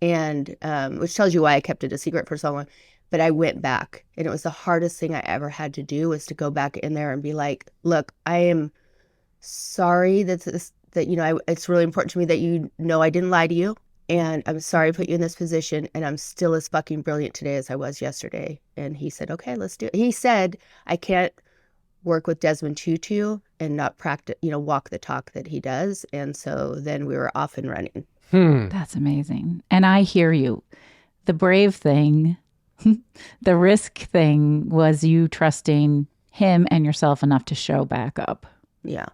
And which tells you why I kept it a secret for so long. But I went back, and it was the hardest thing I ever had to do, was to go back in there and be like, look, I am sorry that it's really important to me that you know I didn't lie to you. And I'm sorry I put you in this position, and I'm still as fucking brilliant today as I was yesterday. And he said, okay, let's do it. He said, I can't work with Desmond Tutu and not practice, walk the talk that he does. And so then we were off and running. That's amazing. And I hear you. The brave thing, the risk thing was you trusting him and yourself enough to show back up. Yeah.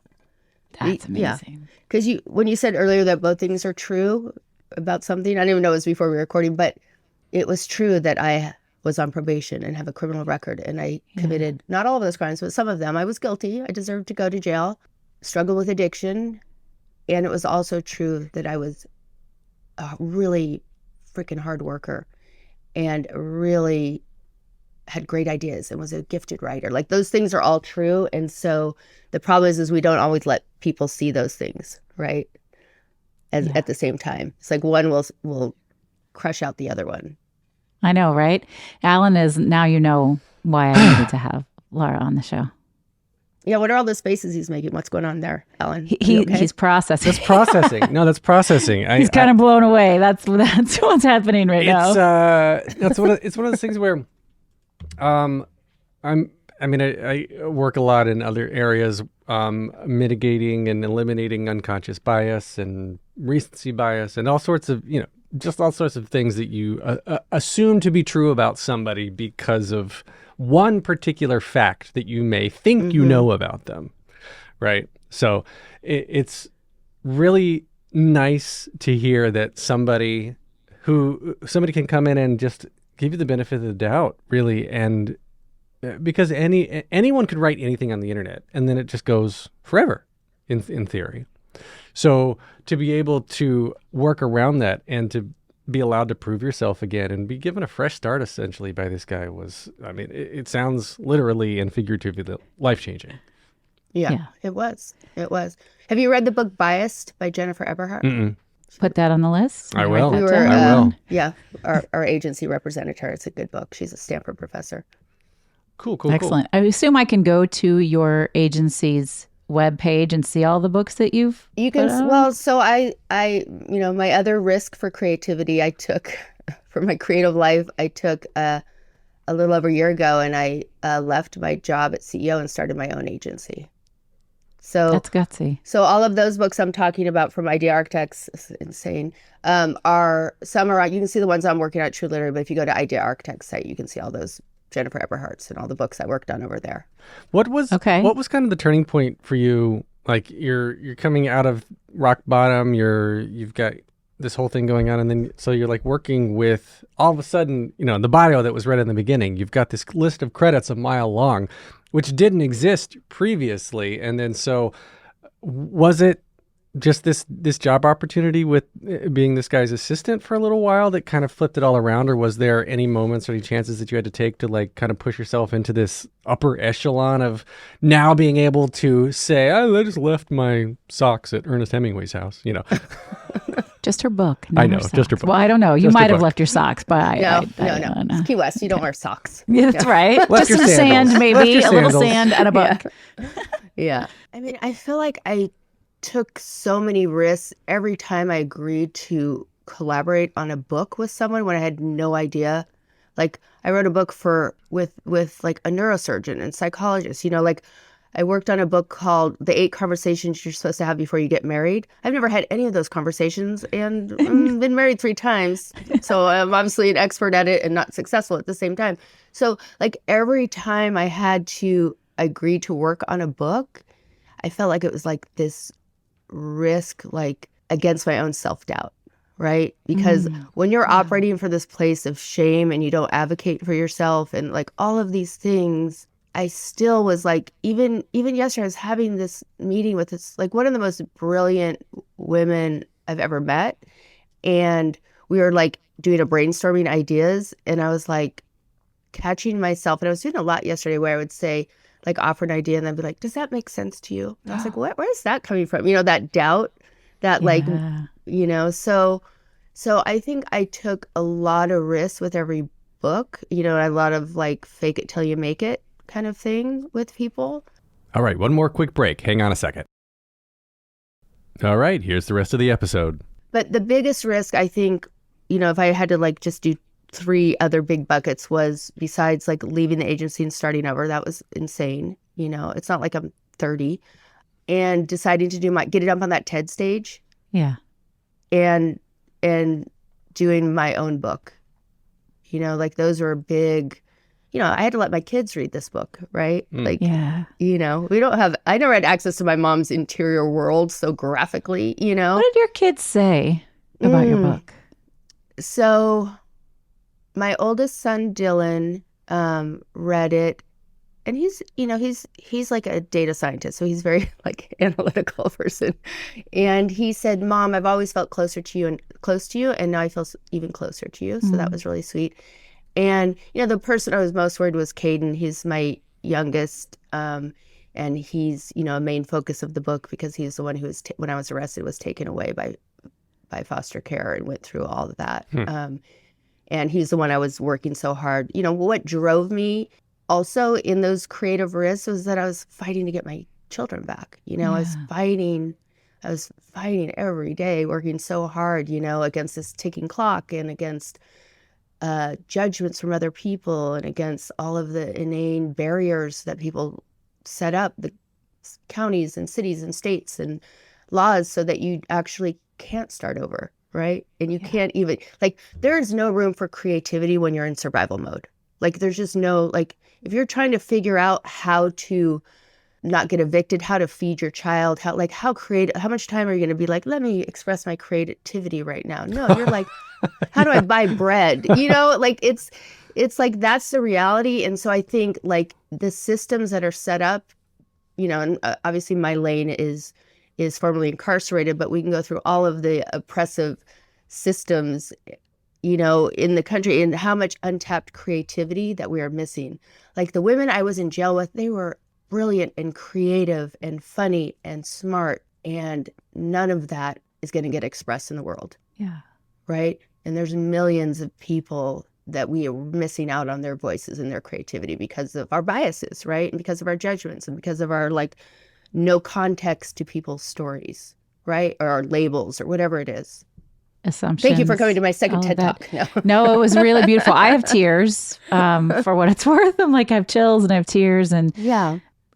That's amazing. Because when you said earlier that both things are true about something, I didn't even know it was before we were recording, but it was true that I was on probation and have a criminal record, and I committed not all of those crimes, but some of them. I was guilty. I deserved to go to jail, struggled with addiction, and it was also true that I was a really freaking hard worker and really had great ideas and was a gifted writer. Like, those things are all true. And so the problem is we don't always let people see those things, right? At the same time. It's like one will crush out the other one. I know, right? Alan is, now you know why I needed to have Lara on the show. Yeah, what are all the faces he's making? What's going on there, Alan? He's processing. That's processing. No, that's processing. He's kind of blown away. That's what's happening right now. It's one of those things where, I work a lot in other areas, mitigating and eliminating unconscious bias and recency bias and all sorts of, just all sorts of things that you assume to be true about somebody because of one particular fact that you may think you know about them, right? So it's really nice to hear that somebody can come in and just give you the benefit of the doubt, really, and because anyone could write anything on the internet, and then it just goes forever, in theory. So to be able to work around that and to be allowed to prove yourself again and be given a fresh start essentially by this guy was, it sounds literally and figuratively life-changing. Yeah, it was. It was. Have you read the book Biased by Jennifer Eberhardt? Mm-mm. Put that on the list. I will. I will. Yeah, our agency represented her. It's a good book. She's a Stanford professor. Cool. Excellent. I assume I can go to your agency's webpage and see all the books that you can. Well, so I my other risk for creativity I took for my creative life, I took a little over a year ago, and I left my job at CEO and started my own agency. So That's gutsy. So all of those books I'm talking about from Idea Architects, is insane, are some are, you can see the ones I'm working on at True Literary, but if you go to Idea Architects site, you can see all those Jennifer Eberhardt's and all the books I worked on over there. What was kind of the turning point for you? Like you're coming out of rock bottom, you've got this whole thing going on, and then so you're like working with, all of a sudden, the bio that was read in the beginning, you've got this list of credits a mile long, which didn't exist previously. And then so was it just this job opportunity with being this guy's assistant for a little while that kind of flipped it all around, or was there any moments or any chances that you had to take to like kind of push yourself into this upper echelon of now being able to say, I just left my socks at Ernest Hemingway's house, Just her book. I know, just her book. Well, I don't know. You might have left your socks, but I No. don't know. It's Key West. You don't wear socks. Yeah, that's right. Left Just your some sandals. sand, Left maybe your a little sandals. sand and a book. Yeah. I mean, I feel like I took so many risks every time I agreed to collaborate on a book with someone when I had no idea. Like I wrote a book with like a neurosurgeon and psychologist, like I worked on a book called The 8 Conversations You're Supposed to Have Before You Get Married. I've never had any of those conversations and been married 3 times. So I'm obviously an expert at it and not successful at the same time. So like every time I had to agree to work on a book, I felt like it was like this risk, like against my own self-doubt, right? Because when you're operating for this place of shame and you don't advocate for yourself and like all of these things, I still was like, even yesterday, I was having this meeting with this, like one of the most brilliant women I've ever met. And we were like doing a brainstorming ideas. And I was like catching myself. And I was doing a lot yesterday where I would say, like offer an idea and I'd be like, does that make sense to you? And I was like, where is that coming from? That doubt, that like, so I think I took a lot of risks with every book, a lot of like fake it till you make it kind of thing with people. All right, one more quick break. Hang on a second. All right, here's the rest of the episode. But the biggest risk, I think, if I had to like just do 3 other big buckets was, besides like leaving the agency and starting over, that was insane. It's not like I'm 30, and deciding to get it up on that TED stage. Yeah. And doing my own book, like those were big, I had to let my kids read this book, right? Like, I never had access to my mom's interior world so graphically, What did your kids say about your book? So my oldest son, Dylan, read it, and he's like a data scientist. So he's very like analytical person. And he said, Mom, I've always felt close to you. And now I feel even closer to you. So that was really sweet. And, the person I was most worried was Caden. He's my youngest. And he's, a main focus of the book because he's the one who was, when I was arrested, was taken away by foster care and went through all of that. And he's the one I was working so hard. What drove me also in those creative risks was that I was fighting to get my children back. I was fighting every day, working so hard, against this ticking clock and against judgments from other people and against all of the inane barriers that people set up, the counties and cities and states and laws, so that you actually can't start over. Right. And you can't even, like, there is no room for creativity when you're in survival mode. Like, there's just no, like, if you're trying to figure out how to not get evicted, how to feed your child, how much time are you going to be like, let me express my creativity right now? No, you're like, how do I buy bread? Like it's like, that's the reality. And so I think like the systems that are set up, and obviously my lane is formerly incarcerated, but we can go through all of the oppressive systems, in the country, and how much untapped creativity that we are missing. Like the women I was in jail with, they were brilliant and creative and funny and smart, and none of that is going to get expressed in the world. Yeah. Right? And there's millions of people that we are missing out on their voices and their creativity because of our biases, right? And because of our judgments and because of our like no context to people's stories, right? Or our labels or whatever it is. Assumptions. Thank you for coming to my second TED Talk. No, it was really beautiful. I have tears for what it's worth. I'm like, I have chills and I have tears. And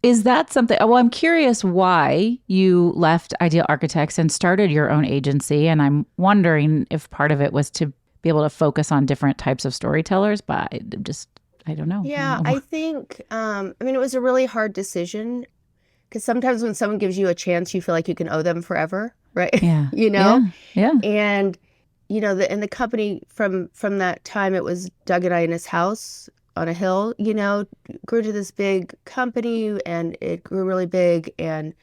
is that something? Well, I'm curious why you left Ideal Architects and started your own agency. And I'm wondering if part of it was to be able to focus on different types of storytellers, but I don't know. Yeah, I think, it was a really hard decision because sometimes when someone gives you a chance, you feel like you can owe them forever, right? Yeah. Yeah. Yeah. And, the company from that time, it was Doug and I in his house on a hill, grew to this big company and it grew really big. And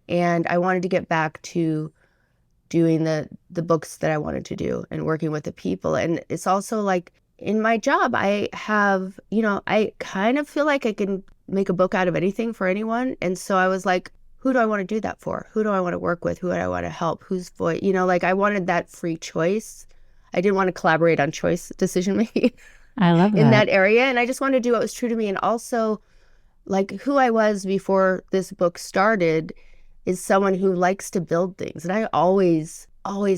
I wanted to get back to doing the books that I wanted to do and working with the people. And it's also like in my job, I have, I kind of feel like I can make a book out of anything for anyone. And so I was like, who do I want to do that for? Who do I want to work with? Who do I want to help? Whose voice? I wanted that free choice. I didn't want to collaborate on choice decision making. I love that. In that area. And I just wanted to do what was true to me. And also, like, who I was before this book started is someone who likes to build things. And I always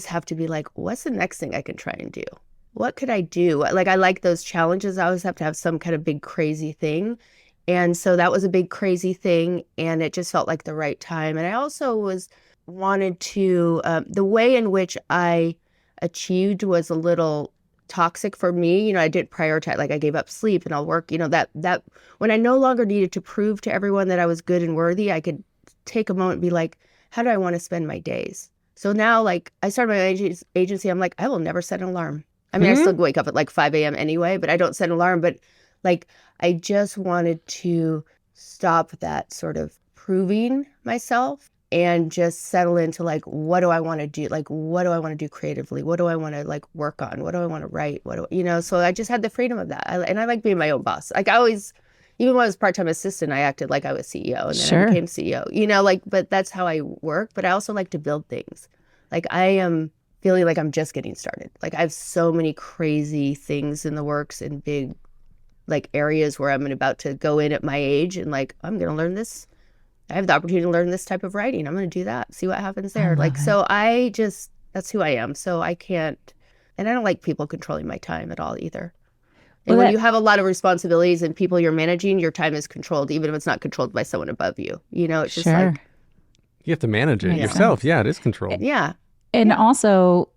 have to be like, what's the next thing I can try and do? What could I do? Like, I like those challenges. I always have to have some kind of big, crazy thing. And so that was a big, crazy thing. And it just felt like the right time. And I also wanted to, the way in which I achieved was a little toxic for me. I didn't prioritize, like I gave up sleep and I'll work, that when I no longer needed to prove to everyone that I was good and worthy, I could take a moment and be like, how do I want to spend my days? So now, like, I started my agency, I'm like, I will never set an alarm. I still wake up at like 5 a.m. anyway, but I don't set an alarm. But like, I just wanted to stop that sort of proving myself and just settle into like, what do I want to do? Like, what do I want to do creatively? What do I want to like work on? What do I want to write? So I just had the freedom of that. And I like being my own boss. Like I always, even when I was part-time assistant, I acted like I was CEO and then I became CEO, but that's how I work. But I also like to build things. Like I am feeling like I'm just getting started. Like I have so many crazy things in the works in big like areas where I'm about to go in at my age and like, I'm going to learn this. I have the opportunity to learn this type of writing. I'm going to do that. See what happens there. Like, so that's who I am. So I can't, and I don't like people controlling my time at all either. And when you have a lot of responsibilities and people you're managing, your time is controlled, even if it's not controlled by someone above you. It's just like. You have to manage it yourself. Sense. Yeah, it is controlled. Yeah. And also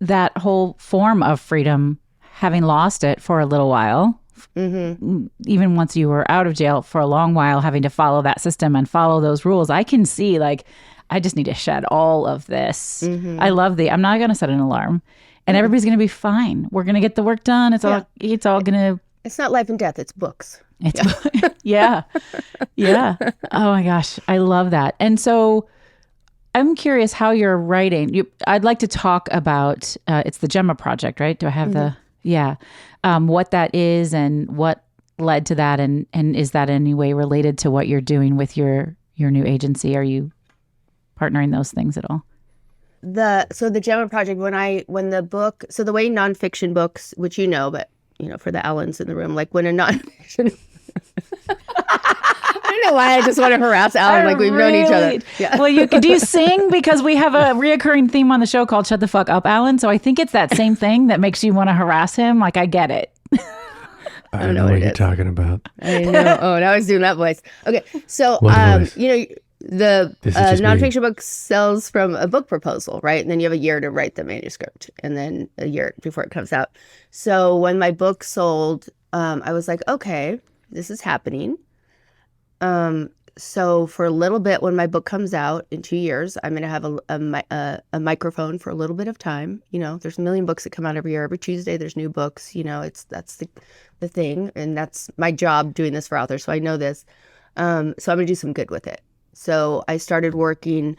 that whole form of freedom, having lost it for a little while, even once you were out of jail for a long while, having to follow that system and follow those rules, I can see like, I just need to shed all of this. I love I'm not going to set an alarm and everybody's going to be fine. We're going to get the work done. It's all going to. It's not life and death. It's books. Yeah. Oh my gosh. I love that. And so I'm curious how you're writing. I'd like to talk about, it's the Gemma Project, right? Do I have what that is and what led to that? And is that in any way related to what you're doing with your new agency? Are you partnering those things at all? So the Gemma Project, when the book, so the way nonfiction books, which but for the Allens in the room, like when a nonfiction, I don't know why I just want to harass Alan like we've known each other. Yeah. Well, do you sing? Because we have a reoccurring theme on the show called "Shut the Fuck Up, Alan." So I think it's that same thing that makes you want to harass him. Like I get it. I don't know what you're talking about. I know. Oh, now he's doing that voice. Okay, so the nonfiction book sells from a book proposal, right? And then you have a year to write the manuscript, and then a year before it comes out. So when my book sold, I was like, okay, this is happening. So for a little bit, when my book comes out in 2 years, I'm going to have a microphone for a little bit of time. There's a million books that come out every year. Every Tuesday, there's new books. That's the thing, and that's my job doing this for authors. So I know this. So I'm going to do some good with it. So I started working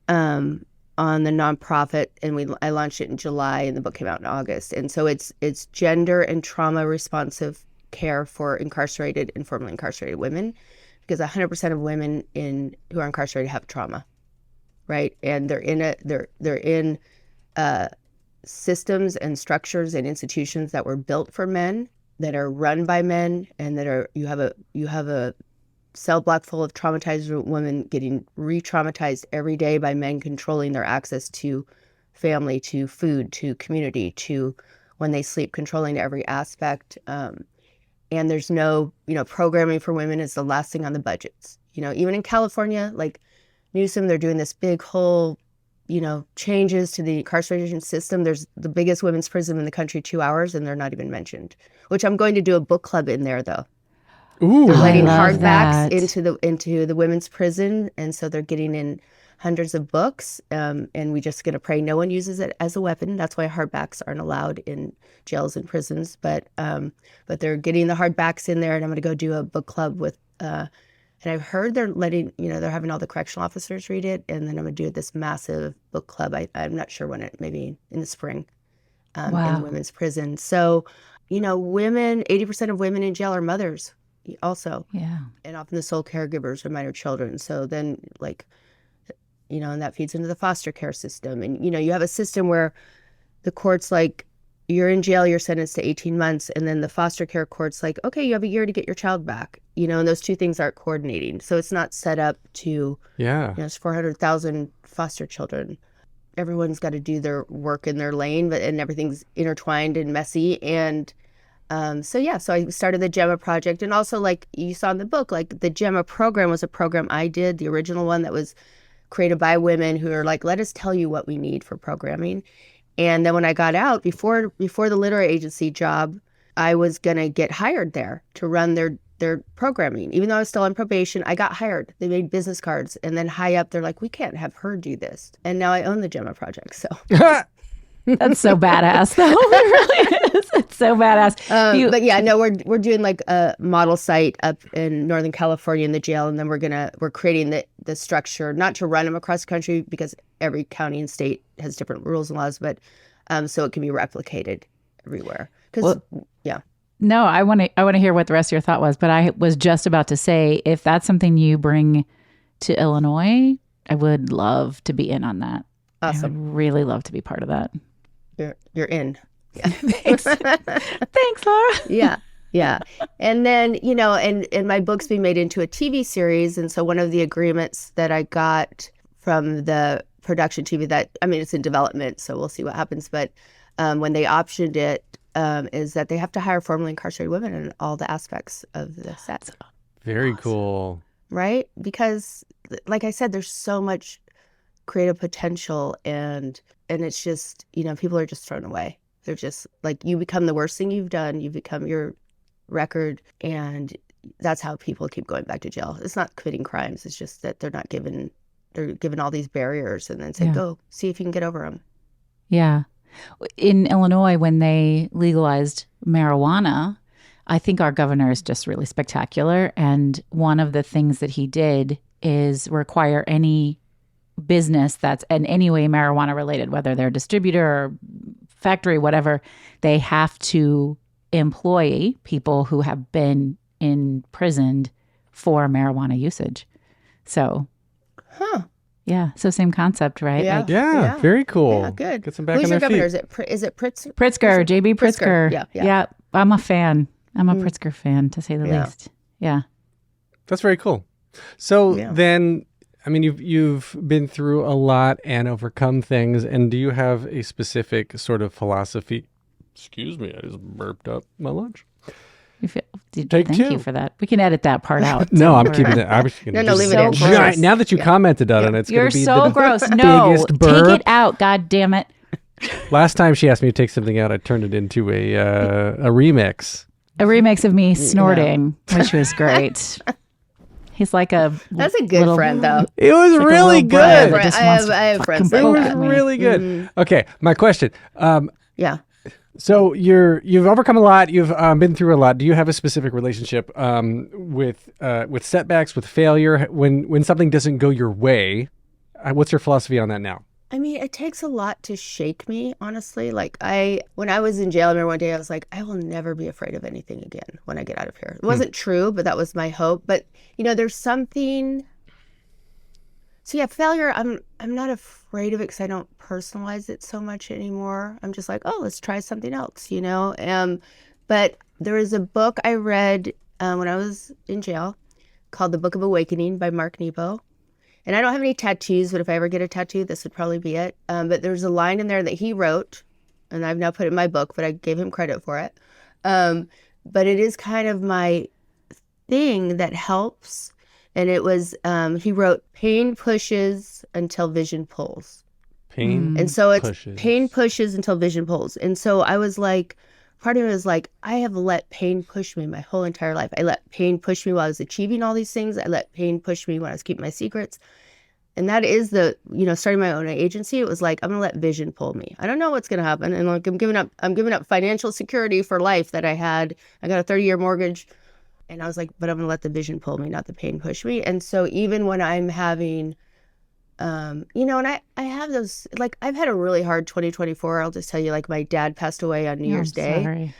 on the nonprofit, and I launched it in July, and the book came out in August. And so it's gender and trauma responsive care for incarcerated and formerly incarcerated women, because 100% of women who are incarcerated have trauma, right? And they're in systems and structures and institutions that were built for men, that are run by men, and that you have a cell block full of traumatized women getting re-traumatized every day by men controlling their access to family, to food, to community, to when they sleep, controlling every aspect. And there's no, programming for women is the last thing on the budgets. Even in California, like Newsom, they're doing this big whole, changes to the incarceration system. There's the biggest women's prison in the country, 2 hours, and they're not even mentioned, which I'm going to do a book club in there, though. Ooh. They're letting love hardbacks that. into the women's prison, and so they're getting in hundreds of books, and we just going to pray no one uses it as a weapon. That's why hardbacks aren't allowed in jails and prisons, but they're getting the hardbacks in there, and I'm going to go do a book club with and I've heard they're letting, they're having all the correctional officers read it, and then I'm going to do this massive book club. I'm not sure when maybe in the spring in Wow. the women's prison. So, women, 80% of women in jail are mothers also, Yeah. and often the sole caregivers of minor children. So then, and that feeds into the foster care system. And, you have a system where the court's like, you're in jail, you're sentenced to 18 months. And then the foster care court's like, okay, you have a year to get your child back. And those two things aren't coordinating. So it's not set up to, it's 400,000 foster children. Everyone's got to do their work in their lane, and everything's intertwined and messy. And so I started the Gemma Project. And also, like you saw in the book, like the Gemma program was a program I did, the original one that was created by women who are like, let us tell you what we need for programming. And then when I got out, before the literary agency job, I was going to get hired there to run their programming. Even though I was still on probation, I got hired. They made business cards. And then high up, they're like, we can't have her do this. And now I own the Gemma Project. So That's so badass, though. It really is. It's so badass. But yeah, no, we're doing like a model site up in Northern California in the jail, and then we're creating the structure, not to run them across the country because every county and state has different rules and laws, but so it can be replicated everywhere. No, I want to hear what the rest of your thought was, but I was just about to say, if that's something you bring to Illinois, I would love to be in on that. Awesome. I would really love to be part of that. You're in. Yeah. Thanks. Thanks, Lara. Yeah. And then, and my book's being made into a TV series. And so one of the agreements that I got from the production TV it's in development, so we'll see what happens. But when they optioned it, is that they have to hire formerly incarcerated women in all the aspects of the set. Very cool. Right? Because, like I said, there's so much creative potential, and it's just, people are just thrown away. They're just like, you become the worst thing you've done, you become your record, and that's how people keep going back to jail. It's not committing crimes, it's just that they're given all these barriers, and then say, go see if you can get over them. Yeah. In Illinois, when they legalized marijuana, I think our governor is just really spectacular. And one of the things that he did is require any business that's in any way marijuana related, whether they're a distributor or factory, whatever, they have to employ people who have been imprisoned for marijuana usage. So, yeah, so same concept, right? Yeah. Like, Yeah, very cool. Yeah, good. Get some back Who's on your their governor? feet. Is it Pritzker? Pritzker, JB Pritzker. Yeah. I'm a fan. I'm a Pritzker fan, to say the least. Yeah. That's very cool. So Yeah. then, you've been through a lot and overcome things. And do you have a specific sort of philosophy? Excuse me, I just burped up my lunch. Take Thank two. you for that. We can edit that part out. No, I'm keeping it. I was gonna No, just- leave it in. So gross. Now that you commented on it, it's You're going to be so the gross. No, biggest take burp. it out. God damn it. Last time she asked me to take something out, I turned it into a remix. A remix of me snorting, which was great. He's like That's a good little, friend, though. It was like a really little brother good. that just I wants have- I have to friends fucking like It poke that. was at me. really good. Okay, my question. Yeah. So you've overcome a lot. You've been through a lot. Do you have a specific relationship with setbacks, with failure, when something doesn't go your way? What's your philosophy on that now? It takes a lot to shake me, honestly. Like when I was in jail, I remember one day I was like, I will never be afraid of anything again when I get out of here. It wasn't true, but that was my hope. But there's something. So yeah, failure, I'm not afraid of it because I don't personalize it so much anymore. I'm just like, oh, let's try something else, But there is a book I read when I was in jail called The Book of Awakening by Mark Nebo. And I don't have any tattoos, but if I ever get a tattoo, this would probably be it. But there's a line in there that he wrote, and I've now put it in my book, but I gave him credit for it. But it is kind of my thing that helps And it was, he wrote, pain pushes until vision pulls. And so it's pain pushes until vision pulls. And so I was like, part of it was like, I have let pain push me my whole entire life. I let pain push me while I was achieving all these things. I let pain push me when I was keeping my secrets. And that is the, starting my own agency. It was like, I'm going to let vision pull me. I don't know what's going to happen. And like, I'm giving up financial security for life that I had. I got a 30-year mortgage. And I was like, but I'm going to let the vision pull me, not the pain push me. And so even when I'm having, and I have those, like, I've had a really hard 2024. I'll just tell you, like, my dad passed away on New Year's Day. Sorry.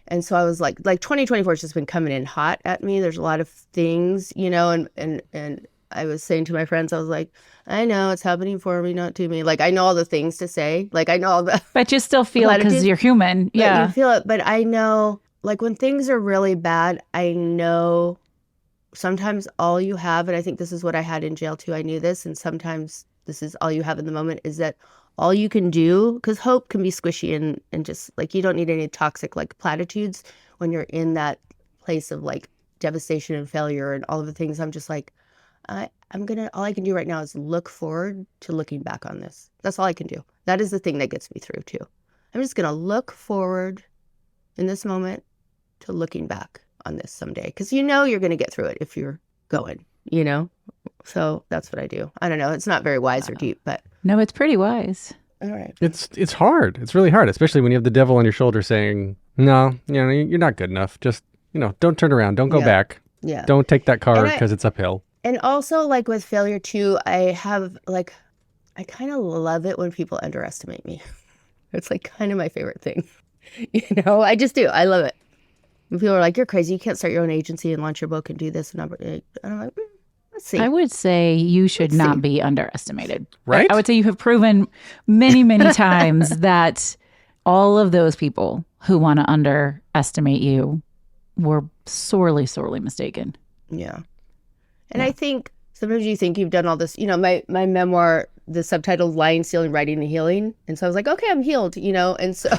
And so I was like 2024 has just been coming in hot at me. There's a lot of things, and I was saying to my friends, I was like, I know it's happening for me, not to me. Like, I know all the things to say. Like, I know all the. But you still feel it because you're human. Yeah. You feel it. But I know, like, when things are really bad, I know sometimes all you have, and I think this is what I had in jail too. I knew this, and sometimes this is all you have in the moment, is that all you can do, because hope can be squishy and just like, you don't need any toxic like platitudes when you're in that place of like devastation and failure and all of the things. I'm just like, all I can do right now is look forward to looking back on this. That's all I can do. That is the thing that gets me through too. I'm just going to look forward in this moment to looking back on this someday. Because you're going to get through it if you're going, So that's what I do. I don't know. It's not very wise or deep, but. No, it's pretty wise. All right. It's hard. It's really hard, especially when you have the devil on your shoulder saying, no, you're not good enough. Just, don't turn around. Don't go back. Yeah. Don't take that car because it's uphill. And also, like, with failure too, I have, like, I kind of love it when people underestimate me. It's like kind of my favorite thing. I just do. I love it. When people are like, you're crazy. You can't start your own agency and launch your book and do this. And I'm like, let's see. I would say you should not be underestimated. Right? I would say you have proven many, many times that all of those people who want to underestimate you were sorely, sorely mistaken. Yeah. And I think sometimes you think you've done all this, my memoir, the subtitle is Lying, Stealing, Writing, and Healing. And so I was like, okay, I'm healed, and so,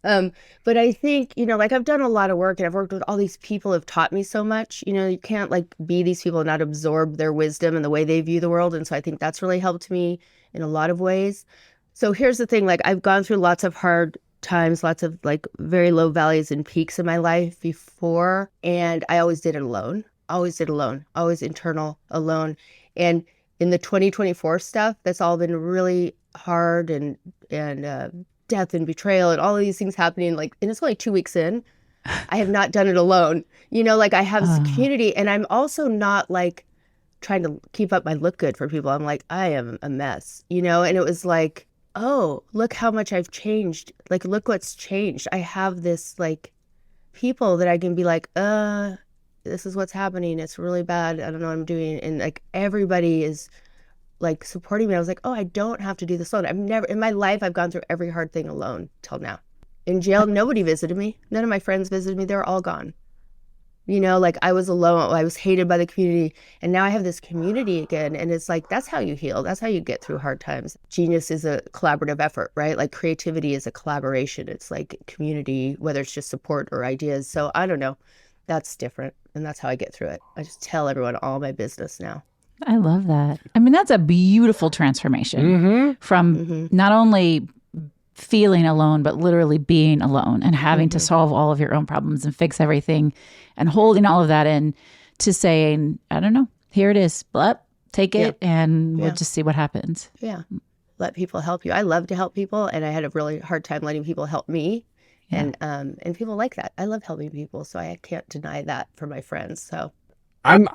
but I think, like, I've done a lot of work and I've worked with all these people who have taught me so much. You can't like be these people and not absorb their wisdom and the way they view the world. And so I think that's really helped me in a lot of ways. So here's the thing, like, I've gone through lots of hard times, lots of like very low valleys and peaks in my life before. And I always did it alone. Always internal, alone. And in the 2024 stuff, that's all been really hard and death and betrayal and all of these things happening. Like, and it's only 2 weeks in. I have not done it alone. Like, I have this community, and I'm also not like trying to keep up my look good for people. I'm like, I am a mess, and it was like, oh, look how much I've changed. Like, look what's changed. I have this like people that I can be like, this is what's happening. It's really bad. I don't know what I'm doing. And like, everybody is like supporting me. I was like, oh, I don't have to do this alone. I've never in my life, I've gone through every hard thing alone till now. In jail, nobody visited me. None of my friends visited me. They were all gone. Like, I was alone. I was hated by the community. And now I have this community again. And it's like, that's how you heal. That's how you get through hard times. Genius is a collaborative effort, right? Like, creativity is a collaboration. It's like community, whether it's just support or ideas. So I don't know. That's different. And that's how I get through it. I just tell everyone all my business now. I love that. I mean, that's a beautiful transformation from not only feeling alone, but literally being alone and having to solve all of your own problems and fix everything and holding all of that in to saying, I don't know, here it is. But take it and we'll just see what happens. Yeah. Let people help you. I love to help people. And I had a really hard time letting people help me. Yeah. And people like that. I love helping people, so I can't deny that for my friends. So I'm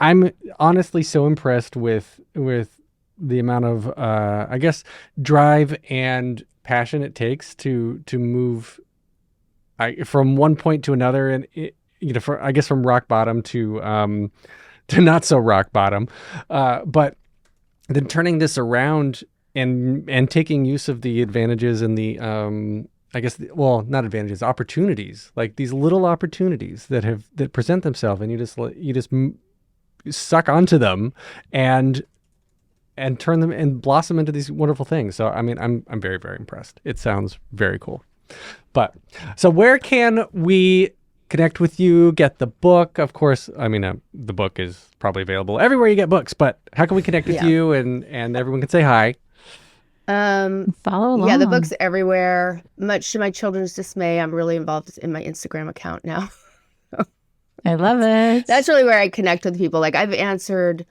honestly so impressed with the amount of I guess drive and passion it takes to move from one point to another, and I guess from rock bottom to not so rock bottom, but then turning this around and taking use of the advantages and the not advantages, opportunities, like these little opportunities that present themselves, and you just suck onto them and turn them and blossom into these wonderful things. So, I mean, I'm very, very impressed. It sounds very cool. But so where can we connect with you, get the book? Of course, I mean, the book is probably available everywhere you get books, but how can we connect with you and everyone can say hi? Follow along. Yeah, the book's everywhere. Much to my children's dismay, I'm really involved in my Instagram account now. I love it. That's really where I connect with people. Like, I've answered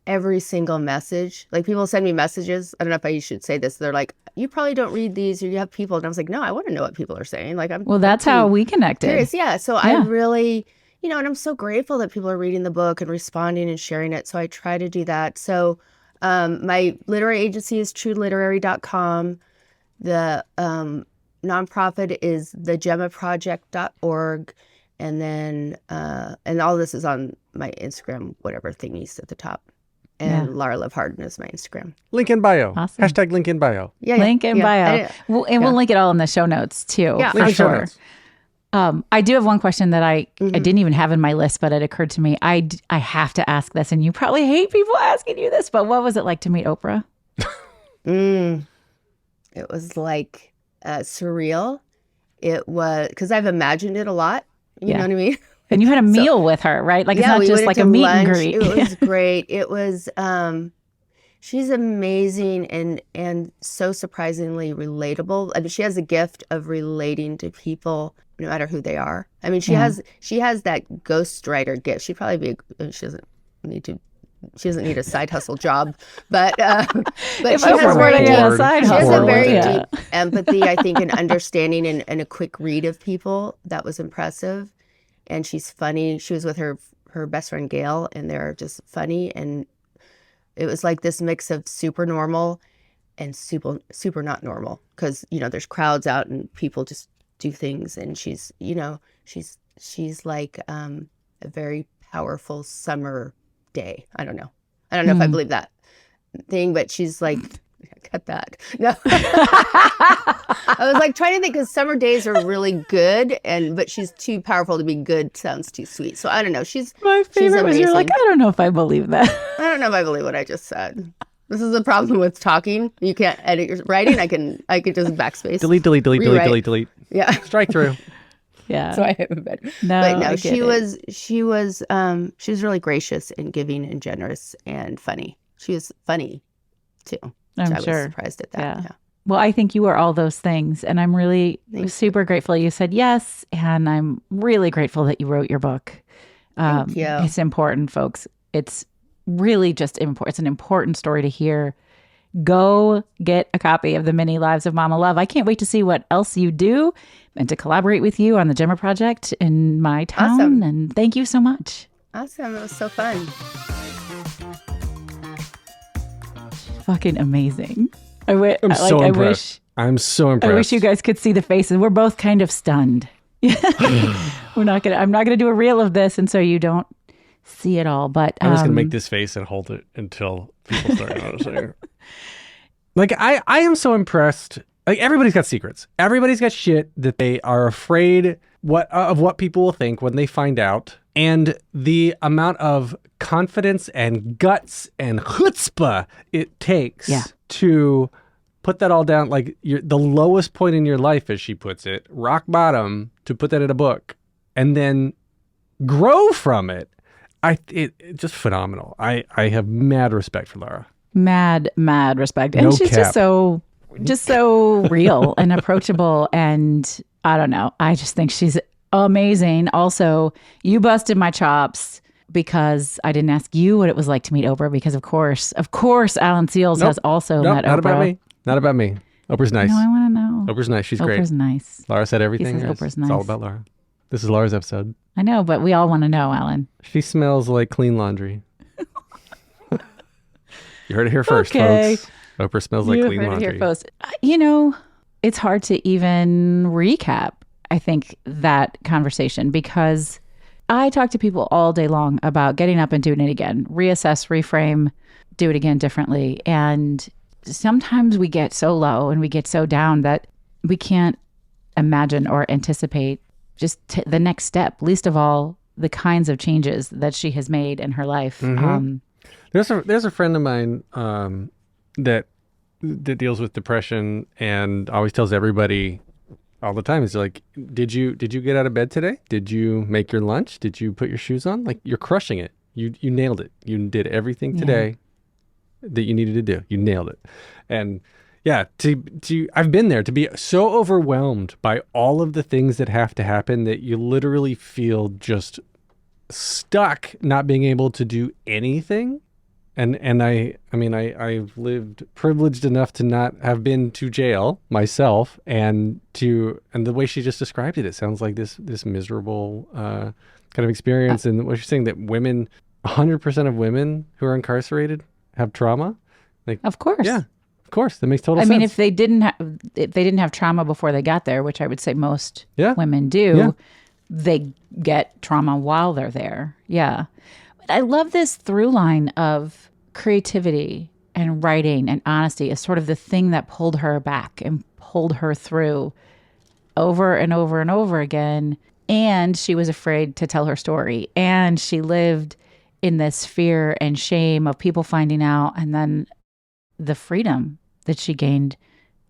every single message. Like, people send me messages. I don't know if I should say this. They're like, you probably don't read these, or you have people. And I was like, no, I want to know what people are saying. Like, well, that's how we connected. Curious. Yeah. So I really, and I'm so grateful that people are reading the book and responding and sharing it. So I try to do that. So my literary agency is trueliterary.com. The nonprofit is thegemaproject.org. And then, and all this is on my Instagram, whatever thingies at the top. And Lara Love Hardin is my Instagram. Link in bio. Awesome. Hashtag link in bio. Yeah, link in bio. We'll link it all in the show notes too. Yeah, for sure. I do have one question that I didn't even have in my list, but it occurred to me. I have to ask this, and you probably hate people asking you this, but what was it like to meet Oprah? It was like surreal. It was, because I've imagined it a lot. You know what I mean? And you had a meal with her, right? Like, it's not just like a meet and greet. It was great. It was, she's amazing and so surprisingly relatable. I mean, she has a gift of relating to people no matter who they are. I mean, she has that ghostwriter gift. She'd probably be, she doesn't need a side hustle job, but she has a very deep empathy, I think, and understanding and a quick read of people. That was impressive. And she's funny. She was with her best friend Gail, and they're just funny. And it was like this mix of super normal and super not normal, because there's crowds out and people just do things. And she's like a very powerful summer day. I don't know if I believe that thing, but she's like, cut that. No. I was like trying to think, because summer days are really good, but she's too powerful to be good. Sounds too sweet. So I don't know. My favorite was you're like, I don't know if I believe that. I don't know if I believe what I just said. This is the problem with talking. You can't edit your writing. I could just backspace. Delete. Yeah. Strike through. Yeah. So I haven't been. No, but no, she was really gracious and giving and generous and funny. She was funny too. I'm sure. I was surprised at that. Yeah. Well, I think you are all those things, and I'm really super grateful you said yes, and I'm really grateful that you wrote your book. Thank you. It's important, folks. It's really just important. It's an important story to hear. Go get a copy of The Many Lives of Mama Love. I can't wait to see what else you do and to collaborate with you on the Gemma Project in my town. Awesome. And thank you so much. Awesome. It was so fun. Fucking amazing. I'm so impressed. I'm so impressed. I wish you guys could see the faces. We're both kind of stunned. I'm not gonna do a reel of this, and so you don't see it all. But I'm just gonna make this face and hold it until people start noticing. Like I am so impressed. Like, everybody's got secrets. Everybody's got shit that they are afraid of what people will think when they find out. And the amount of confidence and guts and chutzpah it takes to put that all down, like the lowest point in your life, as she puts it, rock bottom, to put that in a book and then grow from it. It's just phenomenal. I have mad respect for Lara. Mad respect. And she's just so real and approachable. And I don't know. I just think she's amazing. Also, you busted my chops because I didn't ask you what it was like to meet Oprah, because of course, Alan Seals has also met Oprah. Not about me. Oprah's nice. No, I want to know. Oprah's nice. She's great. Oprah's nice. Lara said everything. He says Oprah's nice. It's all about Lara. This is Lara's episode. I know, but we all want to know, Alan. She smells like clean laundry. You heard it here first, folks. Oprah smells like clean laundry. You heard it here first. It's hard to even recap, I think, that conversation, because I talk to people all day long about getting up and doing it again, reassess, reframe, do it again differently. And sometimes we get so low and we get so down that we can't imagine or anticipate just the next step, least of all the kinds of changes that she has made in her life. Mm-hmm. There's a friend of mine that deals with depression and always tells everybody all the time is like, did you get out of bed today? Did you make your lunch? Did you put your shoes on? Like, you're crushing it. You nailed it. You did everything today that you needed to do. You nailed it. And yeah, I've been there, to be so overwhelmed by all of the things that have to happen that you literally feel just stuck, not being able to do anything. And I've lived privileged enough to not have been to jail myself, and the way she just described it, it sounds like this miserable kind of experience. And what you're saying, that 100% of women who are incarcerated have trauma. Like, of course. Yeah, of course. That makes total sense. I mean, if they didn't have trauma before they got there, which I would say most women do, they get trauma while they're there. Yeah. But I love this through line of creativity and writing and honesty is sort of the thing that pulled her back and pulled her through over and over and over again. And she was afraid to tell her story. And she lived in this fear and shame of people finding out. And then the freedom that she gained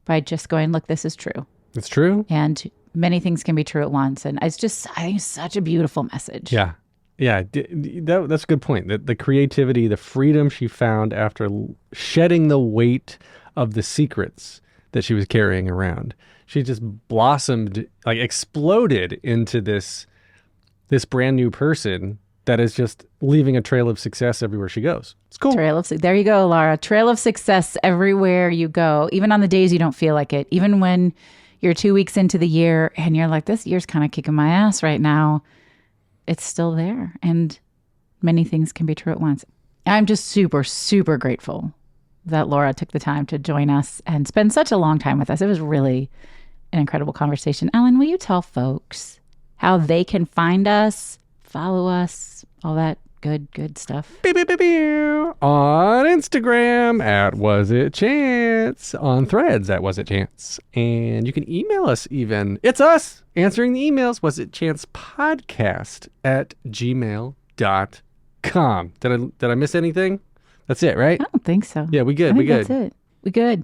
by just going, look, this is true. It's true. And many things can be true at once. And it's just, I think, such a beautiful message. Yeah. Yeah, that's a good point. The creativity, the freedom she found after shedding the weight of the secrets that she was carrying around. She just blossomed, like exploded into this brand new person that is just leaving a trail of success everywhere she goes. It's cool. There you go, Lara. Trail of success everywhere you go, even on the days you don't feel like it. Even when you're 2 weeks into the year and you're like, this year's kind of kicking my ass right now. It's still there, and many things can be true at once. I'm just super, super grateful that Lara took the time to join us and spend such a long time with us. It was really an incredible conversation. Ellen, will you tell folks how they can find us, follow us, all that good stuff? On Instagram at WasItChance, on Threads at WasItChance, and you can email us even. It's us answering the emails, wasitchancepodcast@gmail.com. Did I miss anything? That's it, right? I don't think so. Yeah, we good. That's it. We good.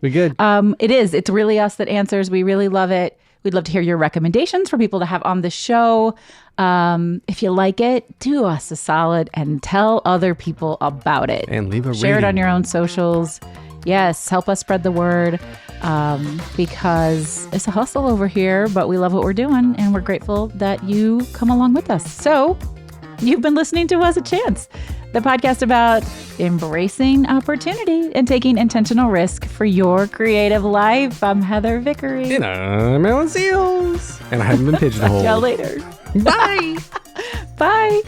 It is. It's really us that answers. We really love it. We'd love to hear your recommendations for people to have on the show. If you like it, do us a solid and tell other people about it. And leave a Share rating. it on your own socials. Yes, help us spread the word, because it's a hustle over here, but we love what we're doing, and we're grateful that you come along with us. So you've been listening to Was It Chance, the podcast about embracing opportunity and taking intentional risk for your creative life. I'm Heather Vickery. And I'm Alan Seals. And I haven't been pigeonholed. Y'all later. Bye. Bye.